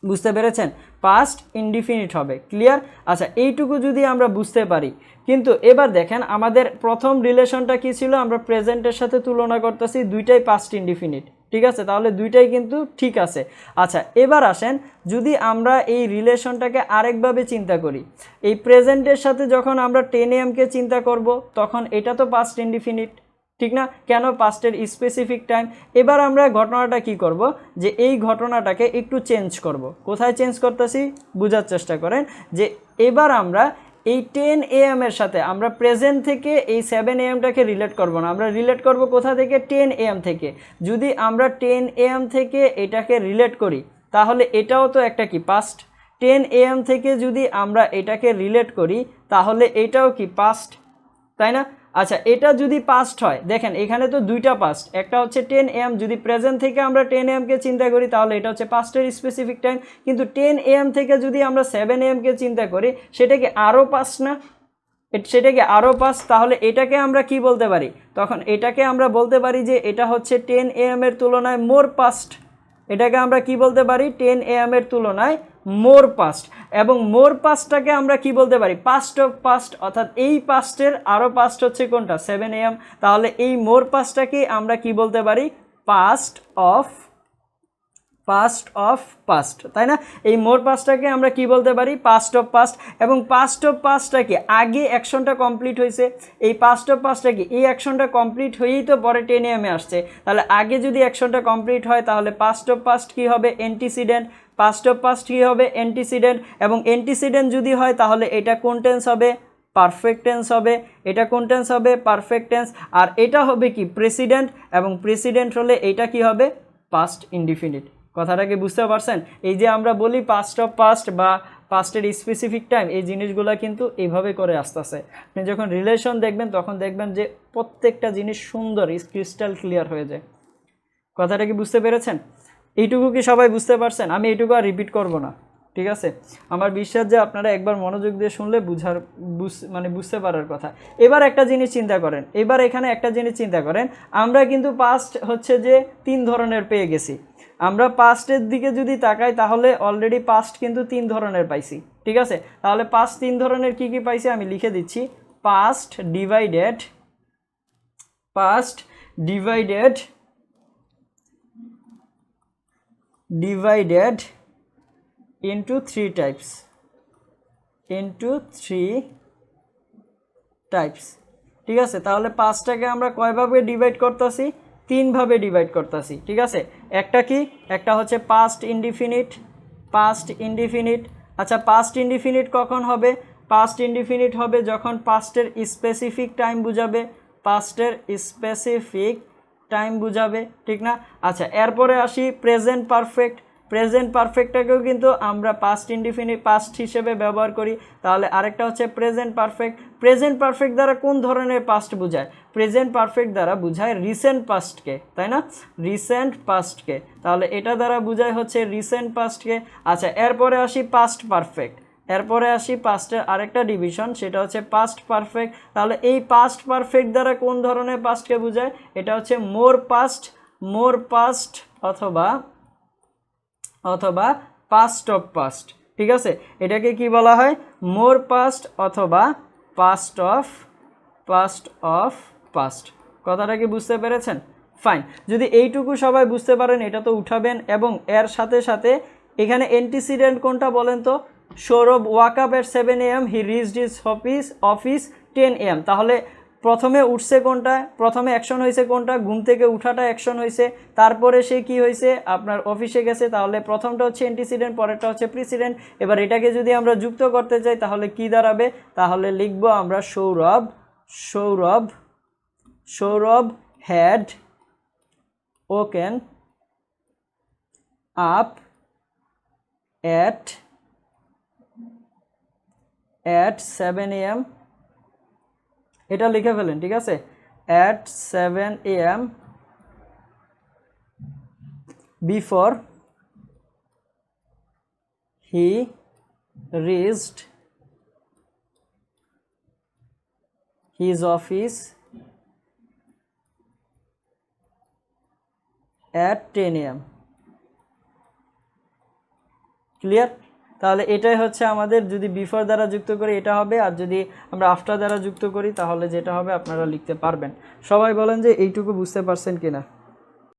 বুঝতে পেরেছেন? পাস্ট ইনডিফিনিট হবে। ক্লিয়ার? আচ্ছা, এইটুকু যদি আমরা বুঝতে পারি, কিন্তু এবার দেখেন আমাদের প্রথম রিলেশনটা কি ছিল? আমরা প্রেজেন্টের সাথে তুলনা করতেছি, দুইটাই পাস্ট ইনডিফিনিট। ঠিক আছে? তাহলে দুইটাই কিন্তু ঠিক আছে। আচ্ছা, এবার আসেন যদি আমরা এই রিলেশনটাকে আরেকভাবে চিন্তা করি, এই প্রেজেন্টের সাথে যখন আমরা 10 AM কে চিন্তা করব তখন এটা তো পাস্ট ইনডিফিনিট, ঠিক না? কেন? পাস্টের স্পেসিফিক টাইম। এবার আমরা ঘটনাটা কি করব, যে এই ঘটনাটাকে একটু চেঞ্জ করব। কোথায় চেঞ্জ করতেছি? বুঝার চেষ্টা করেন। যে এবার আমরা এই 10 AM এর সাথে আমরা প্রেজেন্ট থেকে এই 7 AMটাকে রিলেট করব না, আমরা রিলেট করব কোথা থেকে? 10 AM থেকে। যদি আমরা 10 AM থেকে এটাকে রিলেট করি তাহলে এটাও তো একটা কি? পাস্ট। 10 AM থেকে যদি আমরা এটাকে রিলেট করি তাহলে এটাও কি? পাস্ট, তাই না? আচ্ছা, এটা যদি পাস্ট হয়, দেখেন এখানে তো দুইটা পাস্ট, একটা হচ্ছে 10 AM, যদি প্রেজেন্ট থেকে আমরা 10 AM কে চিন্তা করি তাহলে এটা হচ্ছে পাস্টের স্পেসিফিক টাইম, কিন্তু 10 AM থেকে যদি আমরা 7 AM কে চিন্তা করি সেটা কি আরও পাস্ট না? তাহলে এটাকে আমরা কি বলতে পারি? তখন এটাকে আমরা বলতে পারি যে এটা হচ্ছে 10 AM এর তুলনায় মোর পাস্ট। এটাকে আমরা কি বলতে পারি? 10 AM এর তুলনায় মোর পাস্ট। এবং মোর পাস্টটাকে আমরা কি বলতে পারি? পাস্ট অফ পাস্ট, অর্থাৎ এই পাস্টের আরও পাস্ট হচ্ছে কোনটা? 7 AM। তাহলে এই মোর পাস্টটাকে আমরা কি বলতে পারি? পাস্ট পাস্ট অফ পাস্ট, তাই না? এই মোর পাস্টটাকে আমরা কি বলতে পারি? Past of past. এবং পাস্ট অফ পাস্টটাকে আগে অ্যাকশনটা কমপ্লিট হয়েছে, এই পাস্ট অফ পাস্টটাকে এই অ্যাকশনটা কমপ্লিট হয়েই তো পরে 10 AM আসছে, তাহলে আগে যদি অ্যাকশনটা কমপ্লিট হয় তাহলে পাস্ট অফ পাস্ট কী হবে? অ্যান্টিসিডেন্ট। পাস্ট অফ পাস্ট কী হবে? অ্যান্টিসিডেন্ট। এবং অ্যান্টিসিডেন্ট যদি হয় তাহলে এটা কোন টেন্স হবে? পারফেক্ট টেন্স হবে। এটা কোন টেন্স হবে? Perfect tense. আর এটা হবে কি? প্রেসিডেন্ট। এবং প্রেসিডেন্ট হলে এটা কি হবে? Past indefinite. কথাটা কি বুঝতে পারছেন? এই যে আমরা বলি পাস্ট অফ পাস্ট বা পাস্টের স্পেসিফিক টাইম, এই জিনিসগুলো কিন্তু এইভাবে করে আসতেছে। আপনি যখন রিলেশন দেখবেন তখন দেখবেন যে প্রত্যেকটা জিনিস সুন্দর ক্রিস্টাল ক্লিয়ার হয়ে যায়। কথাটা কি বুঝতে পেরেছেন? এইটুকু কি সবাই বুঝতে পারছেন? আমি এইটুকু আর রিপিট করব না, ঠিক আছে? আমার বিশ্বাস যে আপনারা একবার মনোযোগ দিয়ে শুনলে বুঝতে পারার কথা। এবার একটা জিনিস চিন্তা করেন, এবার এখানে একটা জিনিস চিন্তা করেন, আমরা কিন্তু পাস্ট হচ্ছে যে 3 ধরনের পেয়ে গেছি। আমরা পাস্টের দিকে যদি তাকাই তাহলে অলরেডি পাস্ট কিন্তু 3 ধরনের পাইছি, ঠিক আছে? তাহলে পাস্ট 3 ধরনের কি কি পাইছি আমি লিখে দিচ্ছি। পাস্ট ডিভাইডেড into 3 types, ঠিক আছে? তাহলে পাঁচটাকে আমরা কয়ভাবে ডিভাইড করতেছি? 3 ভাবে ডিভাইড করতেছি, ঠিক আছে? একটা কি? একটা হচ্ছে পাস্ট ইনডিফিনিট। আচ্ছা, পাস্ট ইনডিফিনিট কখন হবে? পাস্ট ইনডিফিনিট হবে যখন পাস্টের স্পেসিফিক টাইম বুঝাবে, ঠিক না? আচ্ছা, এরপরে আসি প্রেজেন্ট পারফেক্টটাকেও কিন্তু আমরা পাস্ট হিসেবে ব্যবহার করি। তাহলে আরেকটা হচ্ছে প্রেজেন্ট পারফেক্ট দ্বারা কোন ধরনের পাস্ট বোঝায়? প্রেজেন্ট পারফেক্ট দ্বারা বোঝায় রিসেন্ট পাস্টকে, তাই না? রিসেন্ট পাস্টকে, তাহলে এটা দ্বারা বোঝায় হচ্ছে রিসেন্ট পাস্টকে। আচ্ছা, এরপরে আসি পাস্টের আরেকটা ডিভিশন, সেটা হচ্ছে পাস্ট পারফেক্ট। তাহলে এই পাস্ট পারফেক্ট দ্বারা কোন ধরনের পাস্টকে বোঝায়? এটা হচ্ছে মোর পাস্ট অথবা পাস্ট অফ পাস্ট, ঠিক আছে? এটাকে কি বলা হয়? মোর পাস্ট অথবা পাস্ট অফ পাস্ট। কথাটা কি বুঝতে পেরেছেন? ফাইন। যদি এইটুকু সবাই বুঝতে পারেন এটা তো উঠাবেন। এবং এর সাথে সাথে এখানে অ্যান্টিসিডেন্ট কোনটা বলেন তো? Sourav walk up at 7 AM, he reached his office 10 AM। তাহলে প্রথমে উঠছে কোনটা? প্রথমে অ্যাকশন হয়েছে কোনটা? ঘুম থেকে উঠাটা অ্যাকশন হয়েছে। তারপরে সে কি হয়েছে? আপনার অফিসে গেছে। তাহলে প্রথমটা হচ্ছে অ্যান্টিসিডেন্ট, পরেরটা হচ্ছে প্রিসিডেন্ট। এবার এটাকে যদি আমরা যুক্ত করতে চাই তাহলে কি দাঁড়াবে? তাহলে লিখবো আমরা Sourav had woken up at 7 AM। এটা লিখে ফেলেন, ঠিক আছে? at 7 AM before he reached his office at 10 AM। Clear? তাহলে এটাই হচ্ছে আমাদের, যদি বিফোর দ্বারা যুক্ত করি এটা হবে, আর যদি আমরা আফটার দ্বারা যুক্ত করি তাহলে যেটা হবে আপনারা লিখতে পারবেন। সবাই বলেন যে এইটুকু বুঝতে পারছেন কিনা?